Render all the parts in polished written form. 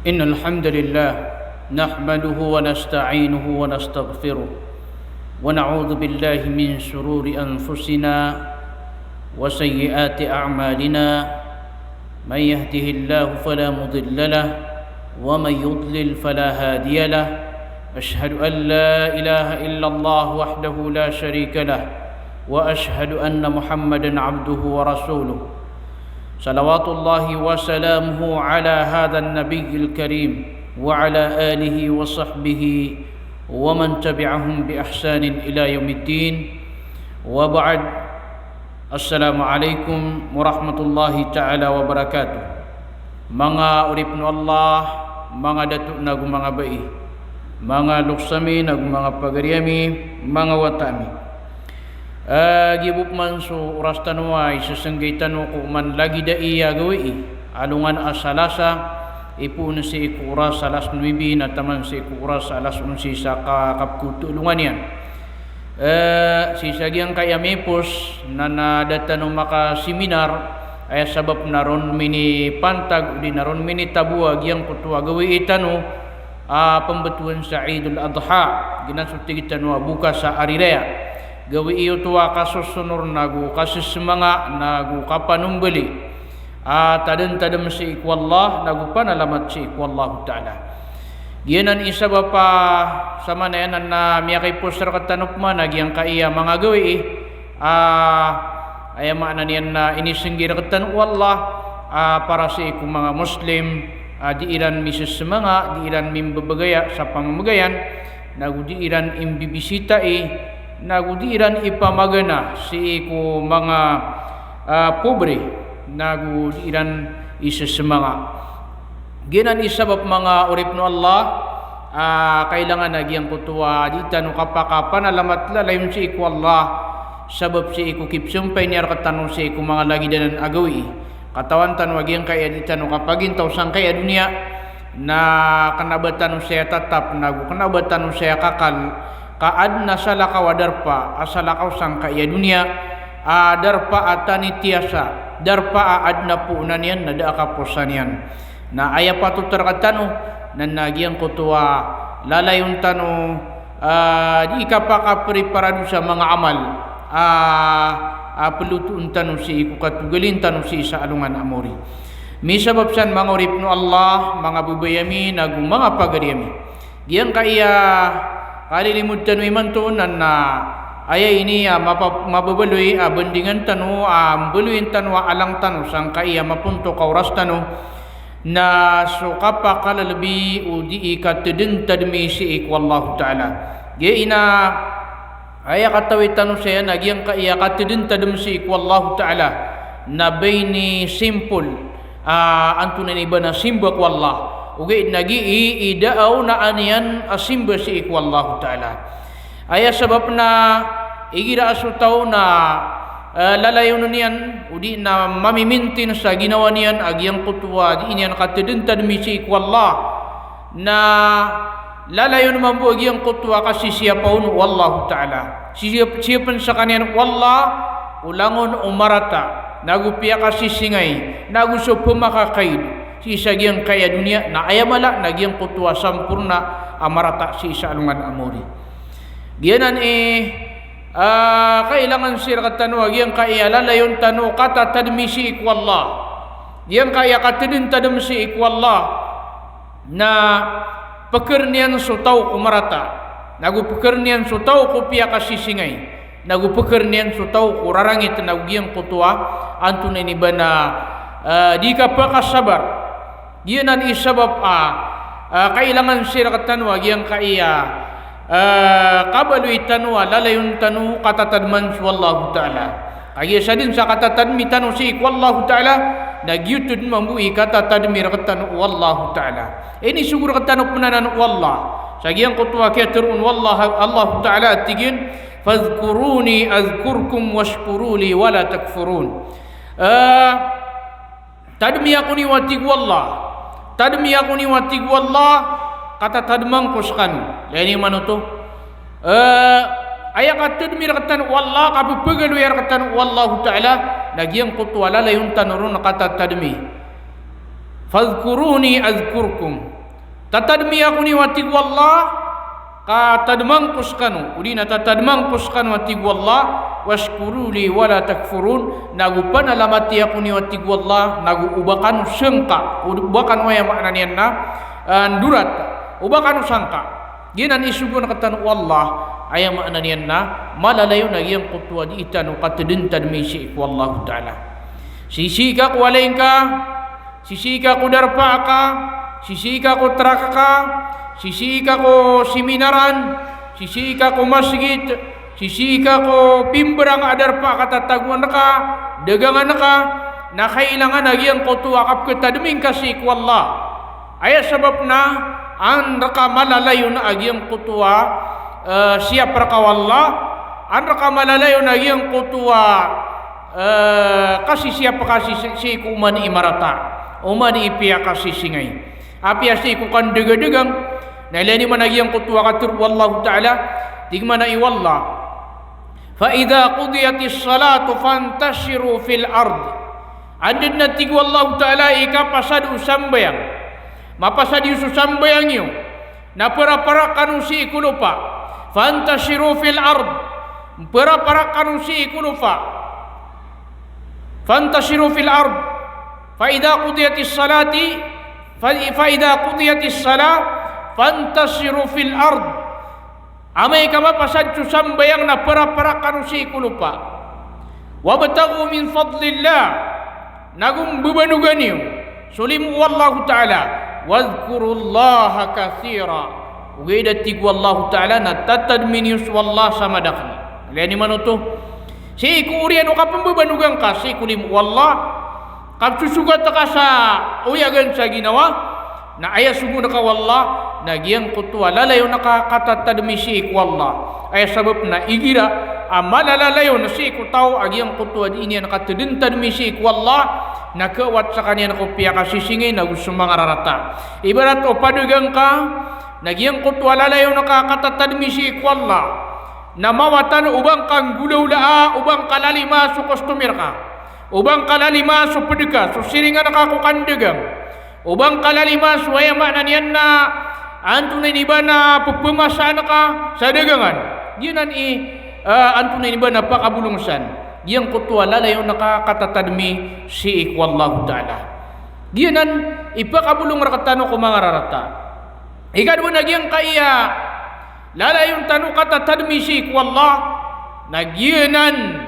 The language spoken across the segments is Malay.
إن الحمد لله نحمده ونستعينه ونستغفره ونعوذ بالله من شرور أنفسنا وسيئات أعمالنا. من يهده الله فلا مضل له ومن يضلل فلا هادي له. أشهد أن لا إله إلا الله وحده لا شريك له وأشهد أن محمدا عبده ورسوله. صلوات الله وسلامه على هذا النبي الكريم وعلى آله وصحبه ومن تبعهم بإحسان إلى يوم الدين. وبعد، السلام عليكم ورحمة الله تعالى وبركاته. Mga uripno Allah, mga datuk nagu mga bai, mga luksami nagu mga pagariami, mga watami. Gibuk man su uras tanuay sesenggay tanu ko man lagi da iya gawi alungan asalasa ipu si iku uras salas nuibi na taman si iku uras salas unsi saka kapkutu lungan yan. Si sagyang kaya mepos na datanu maka seminar ay sabab naron mini pantag di naron mini tabuag yang kutua gawi itanu pembetuan sa Idul Adha ginasuti tanu buka sa ariraya. Gawi iyo tuwa kasusunor nagu kasus semanga nagu kapanumbeli tadem si iku Allah nagu panalamat si iku Allah Ta'ala. Giyanan isa bapa sama na yan na miyakay poster katanok man nagyang kaiya mga gawi ay maanan yan na inisinggira katanok Allah para si iku mga Muslim di iran misis semanga di iran mimbabagaya sa pamamagayan nagu di iran imbibisita nagudiran ipamagana si iku mga pobre nagudiran isa semanga ginan isabab mga uripno Allah kailangan nagyang kutuwa di tanu kapakapan alamat lalayon si iku Allah sabab si iku kipsumpay niyar katanu si iku mga lagi danan agawi katawan tanu agyang kaya di tanu kapagintaw sang kaya dunia na kanabatan saya tatap nagu kanabatan saya kakal kaad na salaka wadarpa asalakaw sang kaya dunia darpa atani tiasa darpa aad na puunan yan na daakaposan yan na aya patutar katano na nagyang kutuwa lalayon tano di ikapakapri para sa mga amal pelutuun tano si iku katugalin tano si isa alungan amori misabab san mga uripno Allah mga bubayami nagu mga pagariyami giyang kaya kalilimud tanu iman tunan na ayay ini mababaloy bandingan tanu buluin tanu alang tanu sang kaya mapunto kauras tanu na sukapa kalalabi udi ikatudin tadmi si iku Allah Ta'ala. Gaya ina ayay katawit tanu saya nagyang kaya katudin tadmi si iku Allah Ta'ala na bayni simple antunan iba na simbak wallah ugay nagi idaaw na anian asimba si iku Allah Ta'ala. Aya sabab na igira asutaw na lalayon niyan udi na mamimintin sa ginawa niyan agyang kutuwa di niyan katudintad mi si iku Allah na lalayon naman po agyang kutuwa kasi siya paun wallahu Ta'ala siyapan sa kanyan wallah ulangon umarata nagupiya kasi singay naguso pumakakaid si isa giyang kaya dunia na ayamala na giyang kutuwa sampurna amarata si isa alungan amori giyanan kailangan sir katanu giyang kaya lalayon tanu kata tadmi si iku Allah giyang kaya katidin tadmi si iku Allah na pekernian sutaw kumarata nagu pekernian sutaw kupiya kasisingay nagu pekernian sutaw kurarangit nagu giyang kutuwa antun ini bana di kapakasabar giyanan isabab kailangan sira katanwa giyang kaiya kabaluy tanwa lalayon tanu katatadman wallahu Ta'ala kaya sa din sa katatadmi tanu si wallahu Ta'ala nagyutud mambuhi katatadmi rakatanu wallahu Ta'ala ini sugur katanu punanan wallah sa giyang kutwa kaya turun wallah Allah Ta'ala at tigin fadhkuruni azkurkum washkuruli wala takfurun tadmi aku ni watig wallah tadmi aku ni watig wallah kata tadmang kuskan leni manuto aya katadmi rakatan wallah kapu pegalu ya rakatan wallahu Ta'ala lagi yang kutwala layun tanurun kata tadmi fadhkuruni azkurkum. Tatadmi aku ni wati wallah ka tadmang kuskanu udina tatadmang kuskanu wati wallah washkuruli wala takfurun. Nagu panalamati aku ni wati wallah nagu ubakan sengka ubakan waya makna nianna durat ubakan sangka ginan isugun katan wallah aya makna nianna malalayo na yang kutua di itanu katedin tadmisi wallahu taala. Sisi ka kualengka, sisi ka kudarpaka, sisi ka ku traka, sisi ka ku seminaran, sisi ka ku masjid, sisi ka ku pimberang adarpa kata taguan ka, dagangan ka, na kailangan lagi ang kutua kap ketadming kasih wallah. Aya sebab na an raka malalayo na agi ang kutua siap raka wallah, an raka malalayo na agi ang kutua kasih siapa kasih si kuman imarata uman ipia kasih singai api asi ku kan degang na leni managi yang kutua katur wallahu taala digmana i wallah fa idza qudiyatis salatu fantashiru fil ard adna tig wallahu taala ika pasad usambayang mapasad usambayang yo na para kanusi ikulupa fantashiru fil ard para kanusi ikulupa فانتشروا في الأرض فإذا قضيت الصلاة فإذا قضيت الصلاة فانتشروا في الأرض. Amai kama pasad sambayang na para kanusi kulupa. Wabtaghu min fadlillah. Nagum bubanuganiyo. Sulim wallahu ta'ala. Wadhkurullaha kathira. Ugaidatig wallahu ta'ala na tatadminius wallah samadakni. Liani manuto. Si kurian ka pembebanugang kasih kulim wallah kap susugat ka sa uyagan sa ginawa na aya sugu ka wallah na giyang kutua lalayo na ka katatadmisi wallah aya sabab na igira amala lalayo na si kutaw agiyang kutua di ini na katudintadmisi wallah na kawat sa kanya na kopya kasisingay na gusto mangararata ibarat o padugang ka na giyang kutua lalayo na ka katatadmisi wallah na mawatan ubang kang gulaulaa ubang kalalima su customer ka ubang kalalima su pedeka su siringan ka ku kandegang ubang kalalima su aya makna nian na antune ni bana pepemasaan ka sa dagangan ginan antune ni bana pakabulungsan yang kutua lalayo naka katatadmi si wallahu taala ginan ipakabulung rakatano ko mga rarata ikadwa na giyang kaiya lalayon tanu kata tadmisi wallah nagianan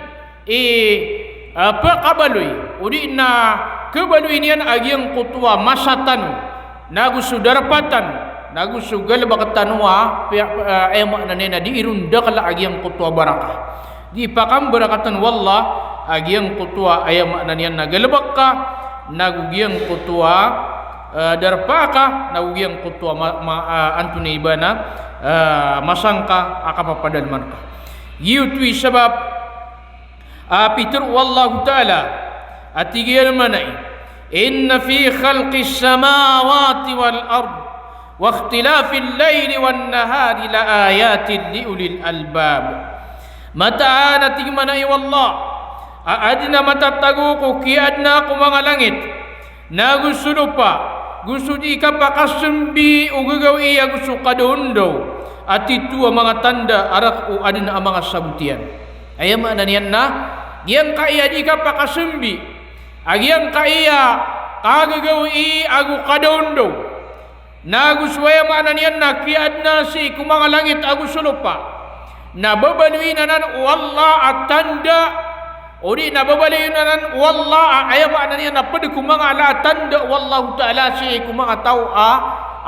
apa kabaloy udi na kabaloy niyan agyang kutua masatan nagusu darapatan nagusu galbakatanwa ay makna na diirunda kala agyang kutua barakah di pakam barakatan wallah agyang kutua ay makna niyan nagalbak ka nagugyang kutua darpaka nagugyang kutua antuni ibana masangka akapapadalman ka yutwi sabab apitur wallahu ta'ala atigil manai inna fi khalqis samawati wal ard wa ikhtilafil layli wan nahari la ayatin li ulil albab mataana tigmanai wallah adna matatagu ko ki adna ko mga langit nagusulupa gusto di ka pakasembi o gagaw iya gusto kadondo at ito ang mga tanda arak o adin ang mga sabutian ayam na niyan na giyang kaya di ka pakasembi agiyang kaya kagagaw iya agu kadondo na gusto ay mana niyan na kiad na si kumanga langit agu sulupa na babaluin na nan wallah at tanda o di nababalay na nan wallah ayama na niya na pwede kumanga ala tanda wallahu ta'ala si kumanga tao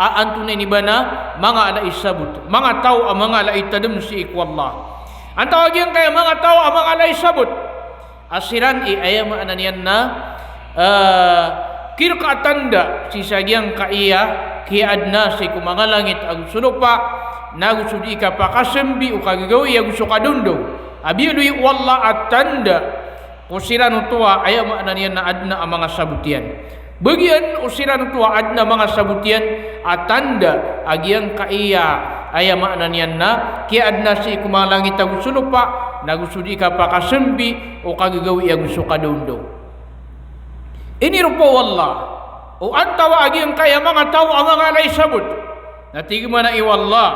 antunay ni bana mga ala isabot mga tao mga ala itadam si wallah ang tawagin kaya mga tao mga ala isabot asiran ayama na niya na kirka tanda si sagyang kaiya kiad na si kumanga langit ag sulupa nagusudi ka pakasembi o kagagawi aguso kadundo abiluy wallah at tanda usiran tua aya makna niyan na adna ang mga sabutian bagian usiran tua adna mga sabutian atanda agyang kaiya aya makna niyan na ki adna si kumalangit ag sulupa nagusudi ka pakasembi o kagagawi ag sukadundo ini rupo wallah o antawa agiang kaya mga tao ang mga alay sabot natigman na iwallah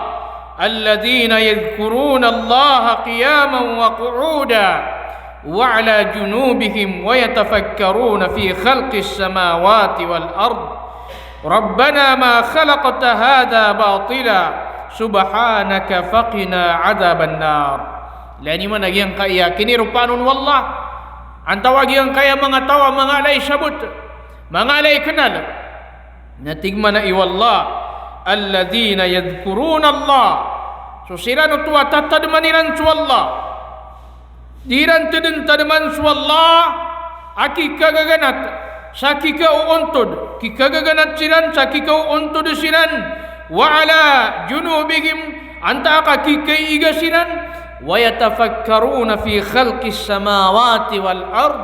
alladhina yadhkuruna Allah qiyaman wa qu'uda wa ala junubihim wa yatafakkaruna fi khalqis samawati wal ard rabbana ma khalaqta hadha batila subhanaka faqina adhaban nar. Lani man agiang kaya kinirupanon wallah antawa agiang kaya mga tawa mga alay sabot mga alay kenal natigman na iwallah alladhina yadhkuruna Allah so sirano tuwa tatadmaniran su Allah diran tedin tadman su Allah aki kagaganat sakika uontod kikagaganat siran sakika uontod siran wa ala junubihim anta ka kikai igasiran wa yatafakkaruna fi khalqis samawati wal ard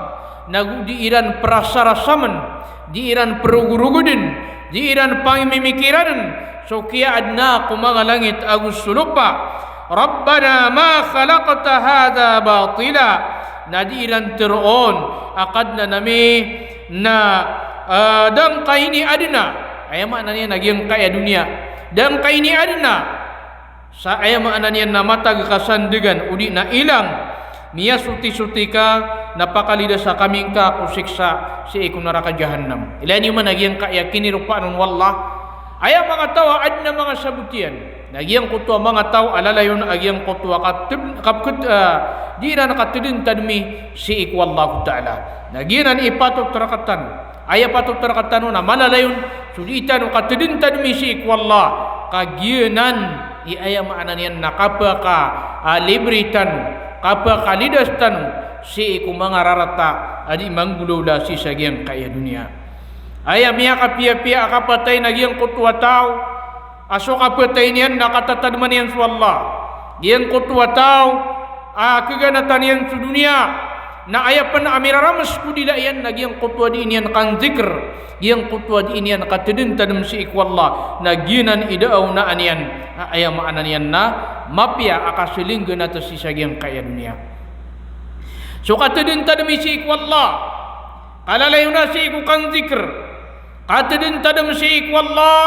nagu diiran prasarasaman diiran perugurugudin diiran pangmimikiran so kia adna ku mga langit agus sulupa rabbana ma khalaqta hadha batila nadiran teron akad na nami na dang kaini adna ayama naniya nagyang kaya dunia dang kaini adna sa ayama naniya na matag kasandigan udi na ilang miya suti-suti ka napakalida sa kaming ka kusiksa si ikong neraka jahannam ilani man nagyang kaya kinirupaan wallah aya mga tawa adna mga sabutian nagyang kutua mga taw alalayon agyang kutua kapkut di na nakatidin tadmi si ikwallahu ta'ala nagyanan ipatot terakatan aya patot terakatan na malalayon suditan katidin tadmi si ikwallah kagyanan i aya maanan yan nakapaka libritan kapaka lidastan si iku mga rarata adi manggulula si sagyang kaya dunia aya miya kapia-pia kapatay nagyang kutua tao aso kapatay niyan nakatatadman yan su Allah yang kutua tao keganatan yan su dunia na aya pan amiraramas kudila yan nagyang kutua di inian kan zikr yang kutua di inian katidin tadam si ikwallah nagyanan idaaw na anian aya maanan yan na mapia akasiling ganata si sagyang kaya dunia so katidin tadam si ikwallah kalalayo na si iku kan zikr katidin tadam si ikwallah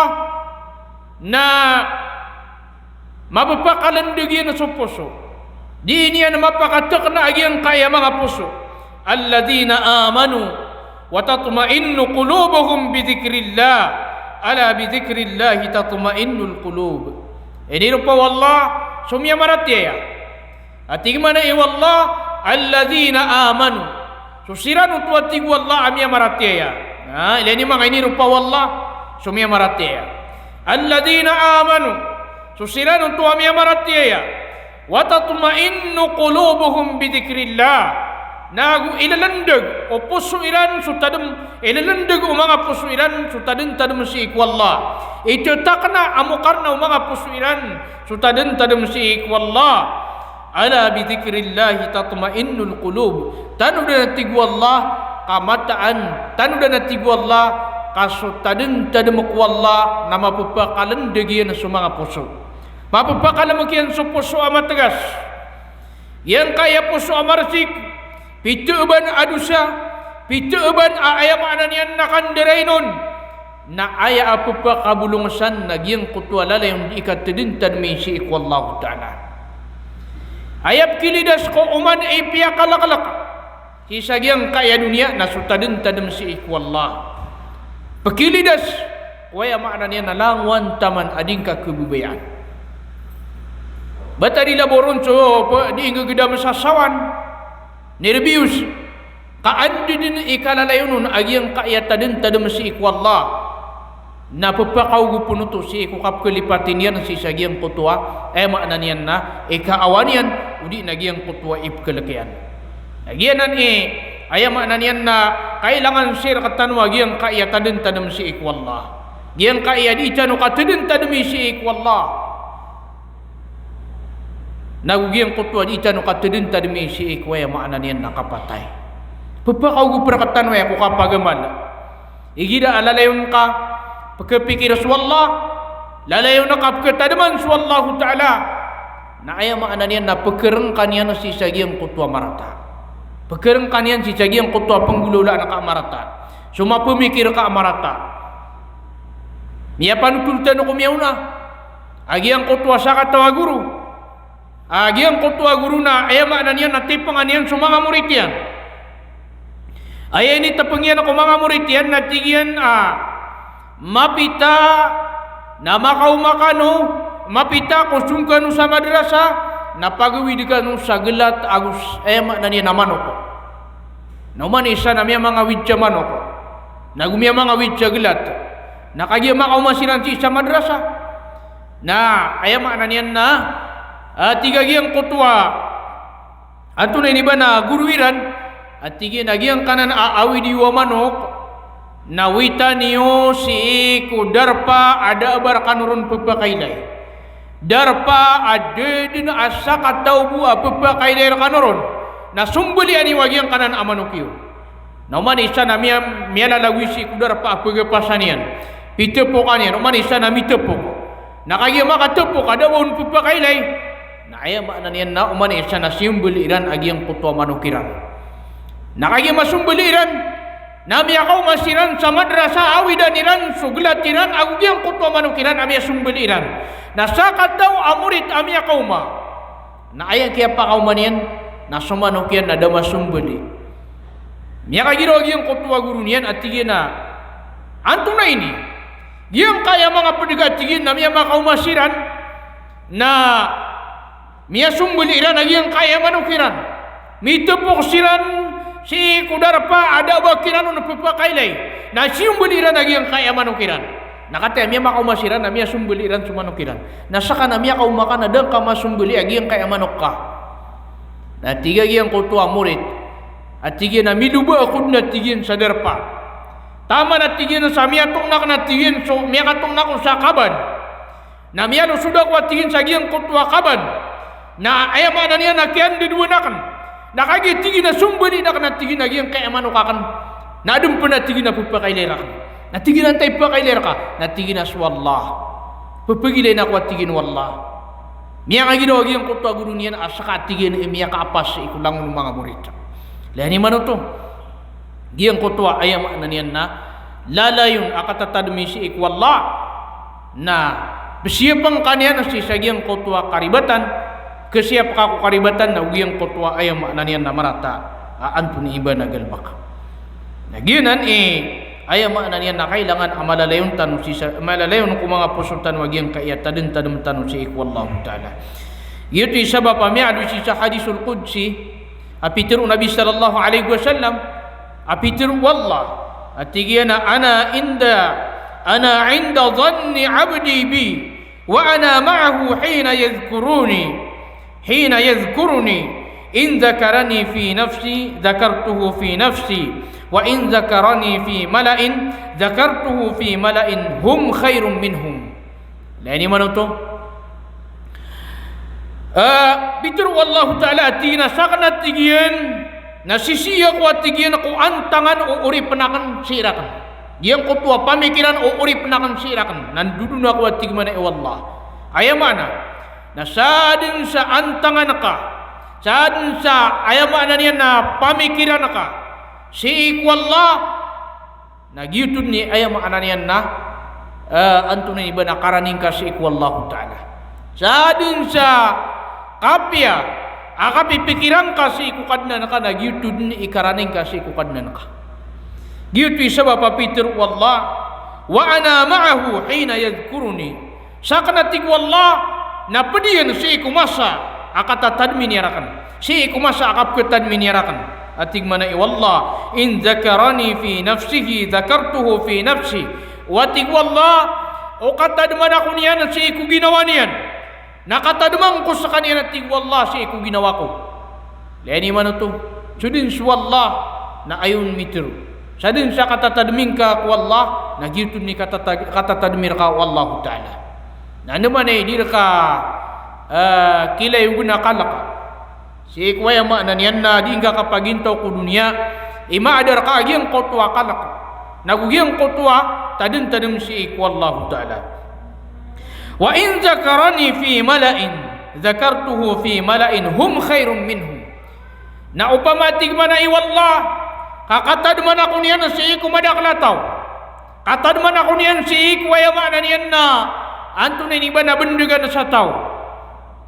na mapapakalandigyan na sa puso di inian mapakatak na agyang kaya mga puso alladhina amanu wa tatma'innu qulubuhum bi dhikrillah ala bi dhikrillah tatma'innul qulub ini rupa wallah sumya maratya ating mana wallah alladhina amanu susiran utuati wallah amya maratya ilani mga ini rupa wallah sumya maratya alladhina amanu susiran utu amya maratya wa tatma'innu qulubuhum bi dhikrillah nagu ilalandag o puso iran sutadem ilalandag o mga puso iran sutadem tadem si ikwallah ito takna amukarna o mga puso iran sutadem tadem si ikwallah ala bi dzikrillah tatmainnul qulub tanu dan tigwallah kamataan tanu dan tigwallah kasutadem tadem kwallah nama pupakalan degian sa mga puso mapupakalan makian sa puso amat tegas yang kaya puso amarsik pituban adusa pituban aya maanan yan nakandirainon na aya apupa kabulungsan nagyang kutwalala yung ikatidintad may si ikwallahu ta'ala ayap kilidas ko uman ay piyakalakalak si sagyang kaya dunia na sutadintad si ikwallah pakilidas waya maanan yan nalangwan taman ading kakububayan bata dilaboron so diinggagidam sa sawan nerbius kaandi din ikalalayon agyang kaayata din tadam si ikwallah na papakaw gupunuto si ikukap kalipatin yan si sagyang kutwa maanan yan na ikaawan yan udi nagyang kutwa ipkalakian agyanan aya maanan yan na kailangan sir katanwa agyang kaayata din tadam si ikwallah agyang kaayat itano katadin tadam si ikwallah nagugyang kutwa di itano katudin tadmi si ikwaya maanan yan nakapatay papakaw gu prakatan waya ko kapagaman igida alalayon ka pagkapikir swallah lalayon na kapkatadaman swallahu ta'ala na aya maanan yan na pagkarang kanyan si sagyang kutwa marata pagkarang kanyan si sagyang kutwa panggulula na ka marata sumapumikir ka marata Mia panutultan ko miyauna. Agiang ko tuwa sa katawa guru. Agiang ko tuwa guru na ayama na niyan natipangan niyan sa mga murid yan. Ay ini tapangyan ako mga murid yan natigyan mapita na makaumakano mapita ko sungkano sa madrasa na pagawid ka no sa gelat agus ayama na niyan naman ako. Nauman isa na miya mga widya man ako. Nagumya mga widya gelat. Nakagya makaumasinan sa madrasa. Na ayama na niyan na tigagiyang kutwa ato na iniba na guruiran at tigyan nagyang kanan aawi diwa manok na wita niyo si kudarpa ada abar kanurun pagpakailay darpa ada din asa kataw buwa pagpakailay kanurun na sumbuli ani wagyang kanan amanok yun na uman isa na miya lalagwi si kudarpa pagpasan yan pitepokan yan uman isa na mitepok nakagya makatepok ada wun pagpakailay na ayama na niyan na uman isa na simboliran agyang kutwa manukiran nakagya masumboliran na miyakaw masiran sa madrasa awidan iran suglatiran agyang kutwa manukiran amya sumboliran na sakat daw amurit amya kauma na ayang kaya pa kauman yan na sumanukyan na dama sumboli miyakagiro agyang kutwa guru niyan at tigyan na antong na ini yang kaya mga padigatigin na miya makaumasiran na miya sumbuliran yang kaya manukiran mitupok siran si kudarpa ada bakiran na pagpakailay na sumbuliran yang kaya manukiran nakataya miya makaumasiran na miya sumbuliran sumanukiran nasaka na miya kaumakan na dang kamasumbuli yang kaya manukka na tiga yang kutuwa murid at tiga na miluba akod na tigin sa darpa tama na tigin sa miya tungnak na tigin so miya katungnak sa kaban na miya no sudah ko tigin sa giyang kutwa kaban na ayama na niya nakian diduanakan nakagi tigin na sumbali na tigin na giyang kaya manukakan na adum pa na tigin na pupakailera ka na tigin na tayo pupakailera ka na tigin na swallah pupagilay na ko tigin wallah miya nga ginawa giyang kutwa guru niya na asaka tigin miya kaapas ikulang ng mga murid lani man ito giyang kutwa ayam na niyan na lalayon akatatadmi si ikwallah na besiyapang kanya na si sagiyang kutwa karibatan kesiyap kako karibatan na giyang kutwa ayam na niyan na marata antun iba na galbak na giyanan ayam na niyan na kailangan malalayon tanu si malalayon kung mga pusultan wagiyang kaiyatadin tadum tanu si ikwallah ta'ala ito isabab pamiadu si sa hadisul qudsi apitir Nabi sallallahu alaihi wasallam apitir wallah atigiyana ana inda dhanni abdi bi wa ana ma'ahu hina yadhkuruni in dhakarani fi nafsi dhakartuhu fi nafsi wa in dhakarani fi mala'in dhakartuhu fi mala'in hum khairum minhum lani manuto bitir wallahu ta'ala atigina sakna tigiyan nasisiya ko at tigyan ako antangan o uri penakan sirakan. Yang kutwa pamikiran o uri penakan sirakan. Nandudun ako at tigman na iwallah. Ayamana. Nasadin sa antangan ka. Sadin sa ayamana niya na pamikiran ka. Si ikwallah. Nagyutun ni ayamana niya na anto na iba na karaning ka si ikwallah ta'ala. Sadin sa kapya. Akapi pikiran kasi ikukadnan ka na gyutud ni ikaraning kasi ikukadnan ka. Gyutu isaba papitir wallah wa ana ma'ahu hina yadhkuruni. Sakanatig wallah na padiyan si ikumasa akatatadmin yarakan. Si ikumasa akapkatadmin yarakan. Atig mana wallah in dhakarani fi nafsihi dhakartuhu fi nafsi. Watig wallah o katadman ako niyan si iku ginawa niyan. Nakatadumang ko sa kanya nating wallah siya ko ginawa ko. Lani man ito. Sudin si wallah na ayon mitro. Sadin sa katatadmin ka wallah na gitun ni katatadmir ka wallahu ta'ala. Na naman ay dir ka kilay guna kalaka. Si ikwaya ma na niyan na di ka kapagintaw ko dunia. Imaadar ka agiyang kotwa kalaka. Nagugiyang kotwa tadin si ikwallahu ta'ala. Wa in zakarani fi mala'in zakartuhu fi mala'in hum khairum minhum. Na upamatig man ay wallah kakatad man ako niya na siya kumadaklataw Kata man ako niyan si kuya mana niyan na anto na iba na bendegan sa tao.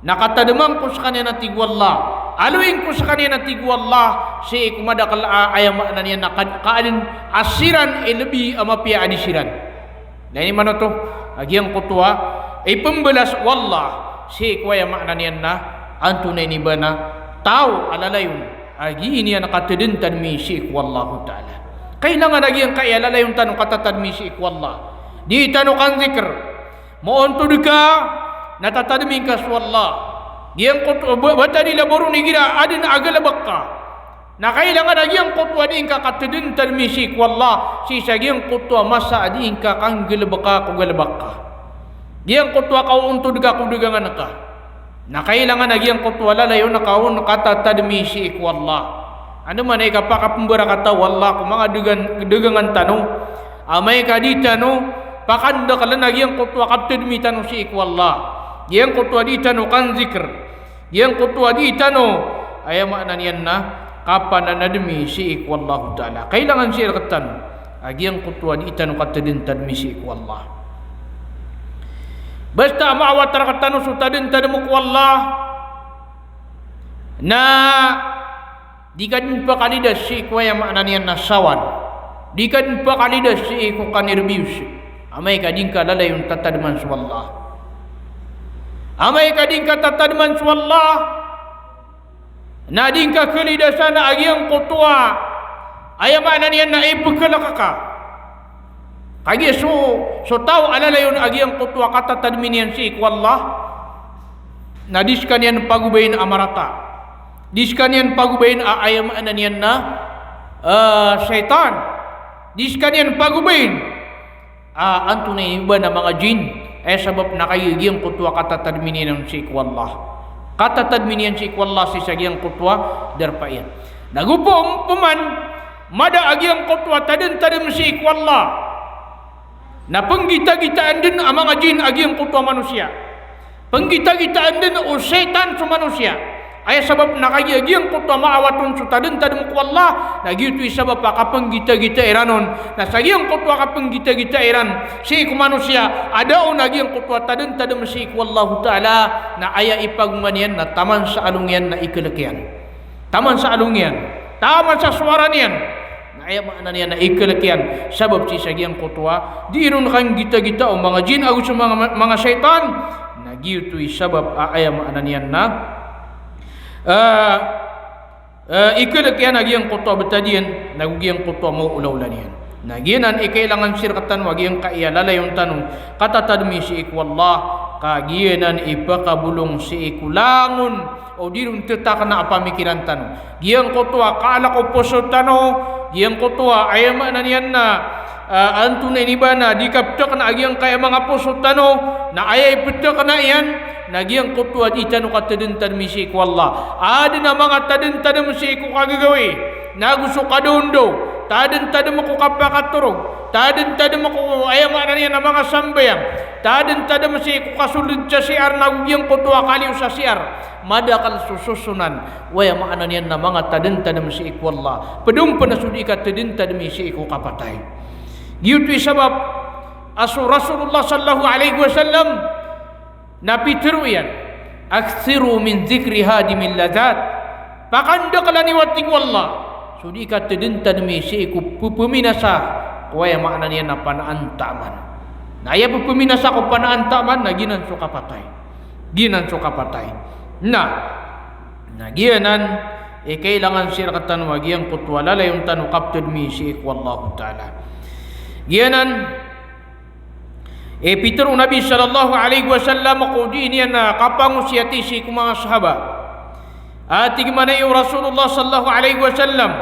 Nakatadamang ko sa kanya na tigwallah. Aluin ko sa kanya na tigwallah si kumada kala ayam na niyan na kaadin asiran lebih amapia adisiran. Dahil mana to agyang kutwa ay pembelas wallah si kuya mana niyan na anto na iba na tao alalayon agi ini yang nakatedintan mi si wallahu taala. Kailangan lagi yang kaya lalay yung tanong katatad mi si ikwallah. Di tanong kang zikr. Moon to ka natatadmin ka swallah. Yang bata nila buru ni gira adin agalabak ka. Na kailangan lagi yang kutwa din ka katedintan mi si ikwallah. Si sagyang kutwa masa adin ka kang galabak ka kugalabak ka. Yang kutwa kau untuk ka kudugangan ka. Na kailangan lagi yang kutwa lalay yung nakaun katatad mi si ikwallah. Ano man ay kapakapambara kata wallah kung mga dugangan tanong amay ka di tanong pakanda ka lang nagyang kutwa kaptid mi tanong si ikwallah yang kutwa di tanong kan zikr yang kutwa di tanong ay makna niyan na kapan na nadmi si ikwallah ta'ala kailangan siya katan agyang kutwa di tanong katidin tadmi si ikwallah basta maawat rakatan sutadin tadmuk wallah na Dikan pa kanida si kuya makna niyan nasawan. Dikan pa kanida si ko kanirbius. Amay kading ka lalay yung tatadman sa wallah. Amay kading ka tatadman sa wallah. Nading ka kalida sana agyang kutwa. Ay makna niyan na ipagkalaka ka. Kaya so tao alalay yung agyang kutwa katatadmin niyan si wallah. Nadiskan yan pagubayin amarata. Diskan yan pagubayin ayam anan yan na syaitan. Diskan yan pagubayin anto na iba na mga jin sabab nakayigiyang kutwa katatadmini ng si ikwallah. Katatadmini yan si ikwallah si sagyang kutwa darpayan. Nagupong puman mada agyang kutwa tadin si ikwallah. Na penggita-gitaan din ang mga jin agyang kutwa manusia. Penggita-gitaan din o syaitan sa manusia. Ay sabab nakayagiyang kutwa maawatun sutadin tadum kuwallah nagyutu sabab kapang gita-gita iranon na sagiyang kutwa kapang gita-gita iran si manusia ada o nagyang kutwa tadin tadum si kuwallahu ta'ala na aya ipagmanian na taman sa alungyan na ikalakyan taman sa alungyan taman sa suara niyan na aya makna niyan na ikalakyan sabab si sagiyang kutwa di iron kang gita-gita o mga jin agus mga syaitan nagyutu sabab aya makna niyan na ikalakyan nagyang kutwa betadian nagyang kutwa mo ulaw-ulan yan nagyanan ikailangan sirkatan wagyang kaialala yung tanong katatadmi si ikwallah kagyanan ipakabulong si ikulangon o dirun tetak na pamikiran tanong giyang kutwa kaala ko puso tanong giyang kutwa ayama na niyan na anto na inibana di kaptak na agyang kaya mga puso tanong na ayay petak na yan nagyang kutwa di tanong katadintan mi si ikwallah ada na mga tadintan mi si iku kagagawi naguso kadundo tadintan mo ko kapakaturog tadintan mo ko ayama na niyan na mga sambayang tadintan mo si iku kasulid sa siar nagyang kutwa kaliw sa siar madakal sususunan waya maana niyan na mga tadintan mi si ikwallah pedumpa na sudi katadintan mi si iku kapatay gitu sabab asu Rasulullah sallallahu alaihi wasallam napitru yan akthiru min zikri hadimil ladzat pakanda kalani wating wallah sudi ka tedintan mi si ku puminasa kuya makna niya na panaan taman na aya puminasa ko panaan taman na ginan suka patay na ginan kailangan sirkatan wagyang kutwa lalay yung tanu kaptud mi si wallahu taala ginan Pitru Nabi sallallahu alaihi wasallam ko din yan kapang usyati si mga sahaba. At gimana yung Rasulullah sallallahu alaihi wasallam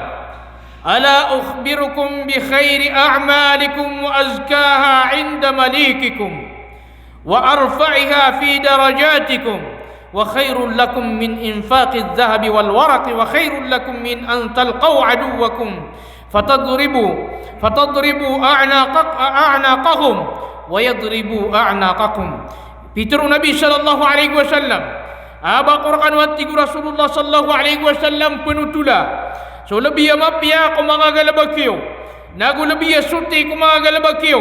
ala ukhbirukum bi khairi a'malikum wa azkaha 'inda malikikum wa arfa'iha fi darajatikum wa khairul lakum min infaqi adh-dhahabi wal waraqi wa khairul lakum min an talqaw aduwakum fatadribu a'naqahum wa yadribu a'naqakum. Pitru Nabi sallallahu alaihi wasallam aba Quran wa tigu Rasulullah sallallahu alaihi wasallam penutula so lebih mapia ko mga galabakyo nagulabia suti ku mga galabakyo,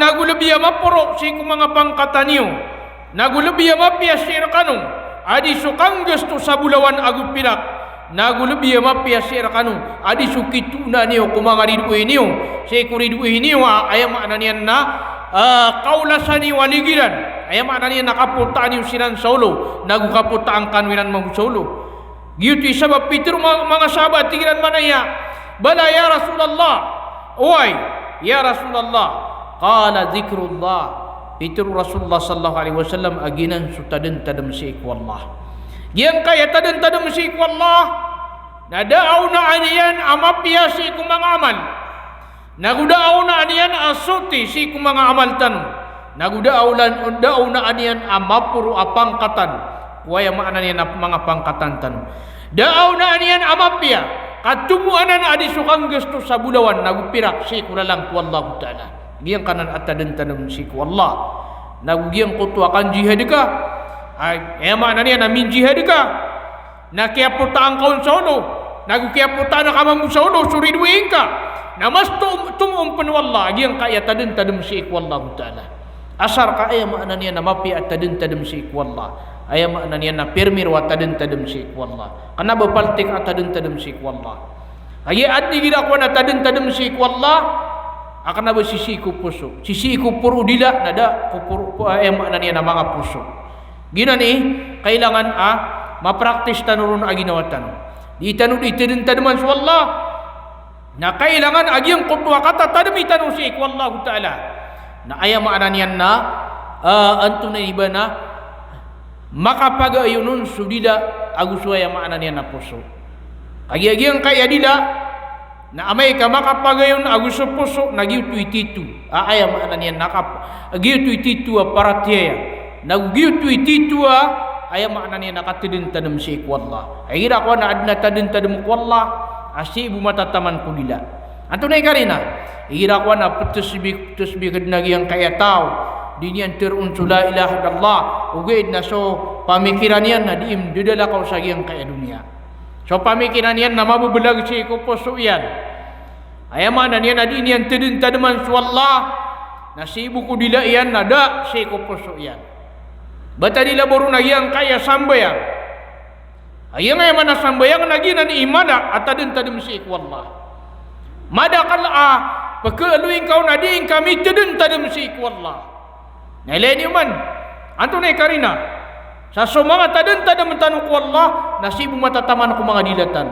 nagulabia mapuro si ku mga pangkatanyo, nagulabia mapiasir kanong, adi sukang gusto sa bulawan agu pirak, nagulabia mapiasir kanong, adi sukituna niyo ku mga ridui niyo, si ku ridui niyo, ayam ananian na, kaulasan ni waligiran, ayam ananian nakaputaan niyo sinan solo, nagukaputaan kanwinan mga solo. Gitu sabab pitir mga sahabat tinggiran manaya, bala ya Rasulullah, oi ya Rasulullah, qala zikrullah, pitir Rasulullah sallallahu alaihi wasallam aginan sutaden tadam syik wallah, yang kaya taden tadam syik wallah, nadaaw na aniyan amapya si ku mga amal, nagudaaw na aniyan asuti si ku mga amal tanu, nagudaaw na aniyan amapuro apangkatan, waya makna niya mga pangkatan tanu. Daaw na aniyan amapya, katumuanan adi sukang gusto sa bulawan, nagupirak si kulalang ku Allah Ta'ala. Giyang kanan at tadan-tadan si ku Allah. Nagugiyang kutuakan jihad ka. Ay makna niya namin jihad ka. Nakiya putaan kaun solo. Nagukiya putaan na kamang solo, suriduin ka. Namas tumumpan wallah, giyang kaya tadan-tadan si ku Allah Ta'ala. Asar ka ay makna niya namapya at tadan-tadan si ku Allah. Ayam makna niya na permir wa taden-taden syik wallah. Kana bapaltik at taden-taden syik wallah. Agi adni gira ko na taden-taden syik wallah. Akan na sisiku puso. Sisiku puro dila nada ko puro ayam makna niya na mga puso. Gina ni kailangan mapraktis tanurun agi nawatan. Di tanu di taden-taden man wallah. Na kailangan agi ang kutwa kata tademi tanu syik wallah taala. Na ayam makna niya na antuna ibana makapagayunon sudida aguswaya makna niya na puso. Agi-agi ang kaya dila na amay ka makapagayon aguso puso nagiutoy titu. Aya makna niya agiutoy titu paratiya. Nagiutoy titu aya makna niya nakatidin tadem si wallah. Ay ira ko na adna tadin tadem wallah asibu matataman ko dila. Anto na karina. Ira ko na tusbih kadnagi ang kaya tao. Dinian teruncu la ilaha illallah ugaid na so pamikiran yan na diim dudala kau sagiang kaya dunia. So pamikiran yan na mabubulag si ko puso yan. Ayaman na niyan na dinian tedin tadaman suwallah na si ibu ko dila yan na da si ko puso yan. Bata dila baru nagyang kaya sambayang. Ayang ayaman na sambayang naginan imana at tadin tadam si ikwallah. Madakal pagkaluin kau na diin kami tedin tadam si ikwallah. Nailan man, anto na karina. Sa sumanga tadan mentanu ku Allah, nasibu matataman ku mga dilatan.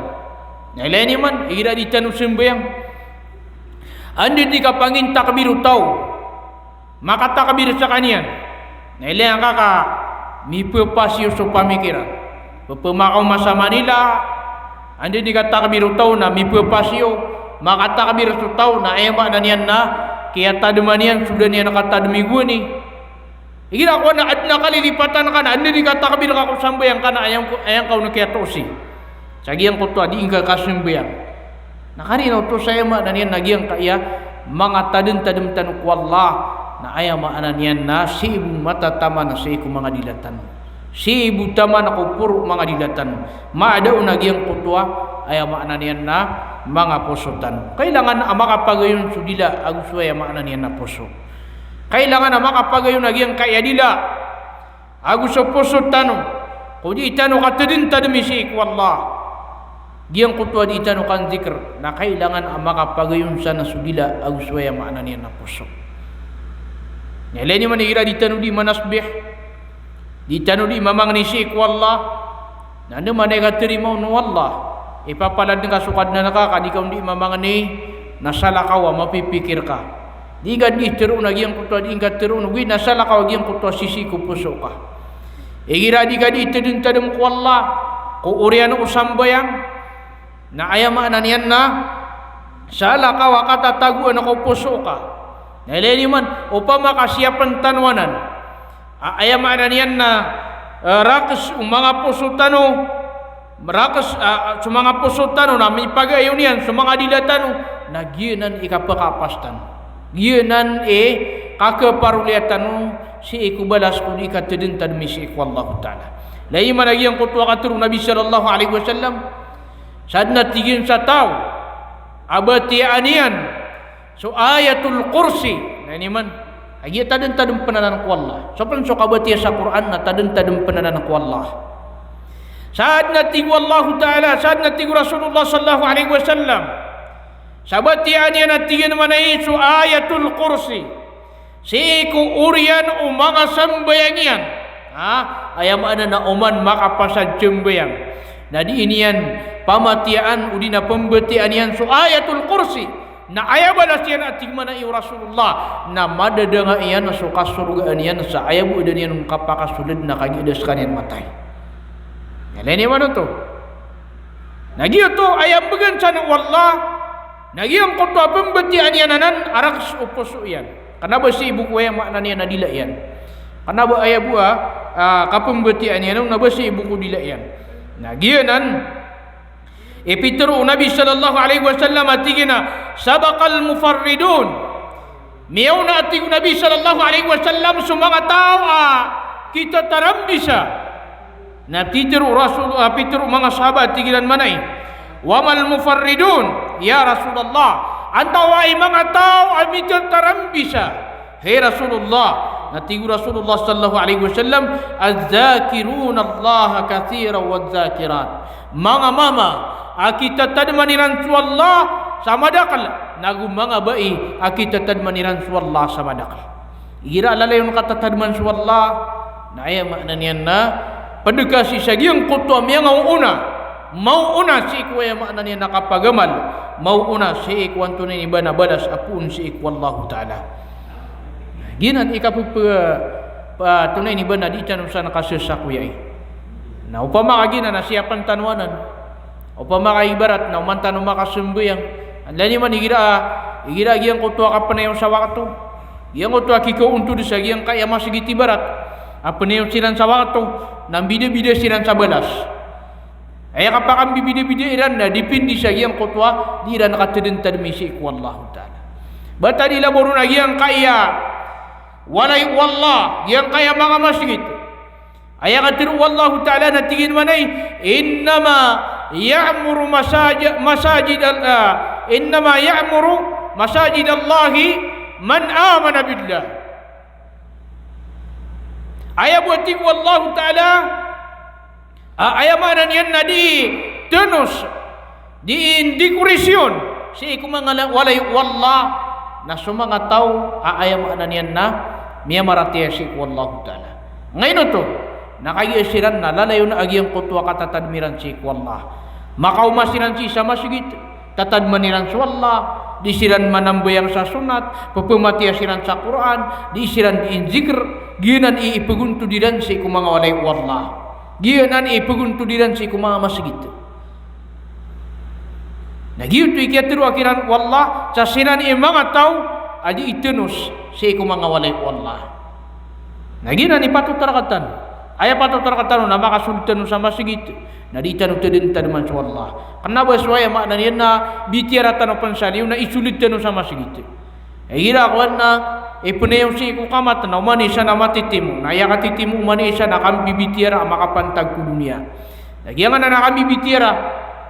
Nailan man, ira di tanu sembayang. Andi di kapangin takbiru tau, maka takbir sa kanian. Nailan kaka, mipapasyo sa pamikiran. Pepemakaw masa Manila, andi di takbiru tau na mipapasyo, maka takbir sa tau na ema na niyan na, kaya tademanian sudah niyan nakatademi gue ni. Ira ko na adna kalilipatan ka na andi di katakbir ka ko sambayang ka na ayang kau na kaya tosi. Sagiang ko to adi ingka kasambayang. Nakarina to saya ma na niyan nagyang kaya mga tadem tan ku Allah na aya ma ananian na si ibu matatama na si ku mga dilatan. Si ibu tama na ko puro mga dilatan. Maadaw nagyang kutwa aya ma ananian na mga pusutan. Kailangan makapagayon sudila aguswaya ma ananian na puso. Kailangan na makapagayon nagyang kaya dila agus sa puso tanong kung di tanong katadin tadami si ikwallah giyang kutwa di tanong kan zikr na kailangan ang makapagayon sana sudila agus waya maana niya na puso. Nilay ni man ira di tanong di manasbih di tanong di mamang ni si ikwallah na naman ay katerimaw no wallah ipapalad ng kasukad na nakaka di ka hindi mamang ni nasalakaw mapipikir ka. Di gad ni terun lagi yang kutwa di ingkat terun wi nasala ka lagi yang kutwa sisi ku puso ka. Igira di gad itedun tadem ku Allah ku urian usambayang na ayama ananian na sala ka wakata tagu na ku puso ka. Naleni man upama kasiapan tanwanan. Ayama ananian na rakas mga puso tano merakas sumanga puso tano na mipagayon yan sumanga dilatano nagyenan ikapakapastan. Giyanan kakaparuliatan si ikubalas kung ikatedin tadmi si ikwallahu ta'ala. Lain man lagi ang kutwa katuro Nabi sallallahu alaihi wasallam saad na tigin sa tao abati anian so ayatul kursi na ini man agi tadun penanan ku Allah sopan so abati sa Quran na tadun penanan ku Allah saad na tigu Allah taala saad na tigu Rasulullah sallallahu alaihi wasallam sabati anian na tigin manai so ayatul kursi si ku urian mga sambayangian ayam ana na oman makapasad cembayang na di inian pamatian udina pembetian yan so ayatul kursi na ayabalas yan ating manai Rasulullah na madadanga iyan na so kasurgaan yan sa ayabu dan yan kapakasulid na kagidas kanian matay nalini man ito nagiyo to ayam bagan sana wallah nagiyang koto pembetian yan nanan araks upuso yan kanaba si ibu kuya makna niya nadila yan kanaba ayabu kapembetian yan naba si ibu ku dila yan nagiyanan ipitru Nabi sallallahu alaihi wasallam atigina sabaqal mufarridun miyauna atigu Nabi sallallahu alaihi wasallam sumanga tao kita tarambisa na pitru Rasul pitru mga sahabat tigilan manay wamal mufarridun ya Rasulullah antawai mga tao amita tarambisa hey Rasulullah natigu Rasulullah sallallahu alaihi wasallam az-zakiruna Allah katsiran waz-zakirat mga mama akita tadmaniran su Allah sama dakal nagu mga bai akita tadmaniran su Allah sama dakal ira lalayon kata tadman su Allah na aya makna niyan na padekasi sagiang kuto yang mau una si iku aya makna niyan nakapagamal mau una si iku antunay ibana balas apun si iku Allah taala ginan ikapu tunay ni bana di tanong sana kasesak yai na upama kagina na siapan tanwanan upama kaibarat na umantan makasumbayang anlani man igira giyang kutua ka panayon sa waktu giyang kutua kiko untu sa giyang kaya masigiti barat apanayon silan sa waktu nang bide-bide silan sa balas ay kapakang bibide-bide iran na dipindi sa giyang kutua di iran nakatidintad misi iku Allah ta'ala bata nila borun giyang kaya walay wallah yang kaya mga masjid aya katiru wallahu ta'ala natigin manay innama ya'muru masajid Allahi man amana billah aya buatik wallahu ta'ala aya manan yan na di tenus di indikurisyon si iku mga walay wallah na sumanga tao aya manan yan na miya maratiyasik wallahu ta'ala ngayon to nakayasiran na lalayo na agiyang kutwa katatadmiran si wallah makaumasiran si sa masjid tatadmaniran si wallah di siran manambayang sa sunat papamatiyasiran sa Quran di siran di inzikr ginan iipagunto diran si kumanga walay wallah ginan iipagunto diran si kumanga masjid nagyuto ikiyatiru akiran wallah sa siran mga tao adi itenus si kumanga walay wallah naginan ipatutarakatan aya patutarakatan na makasulitan sa masjid na di tanong tadintan man sa wallah kanaba suwaya makna niyan na bitiyaratan o pansaliw na isulitan sa masjid ay girakuan na ipunayaw si kukamat na umani siya na matitimu na iya katitimu umani siya na kami bibitiyara makapantag ku dunia nagyangan na kami bibitiyara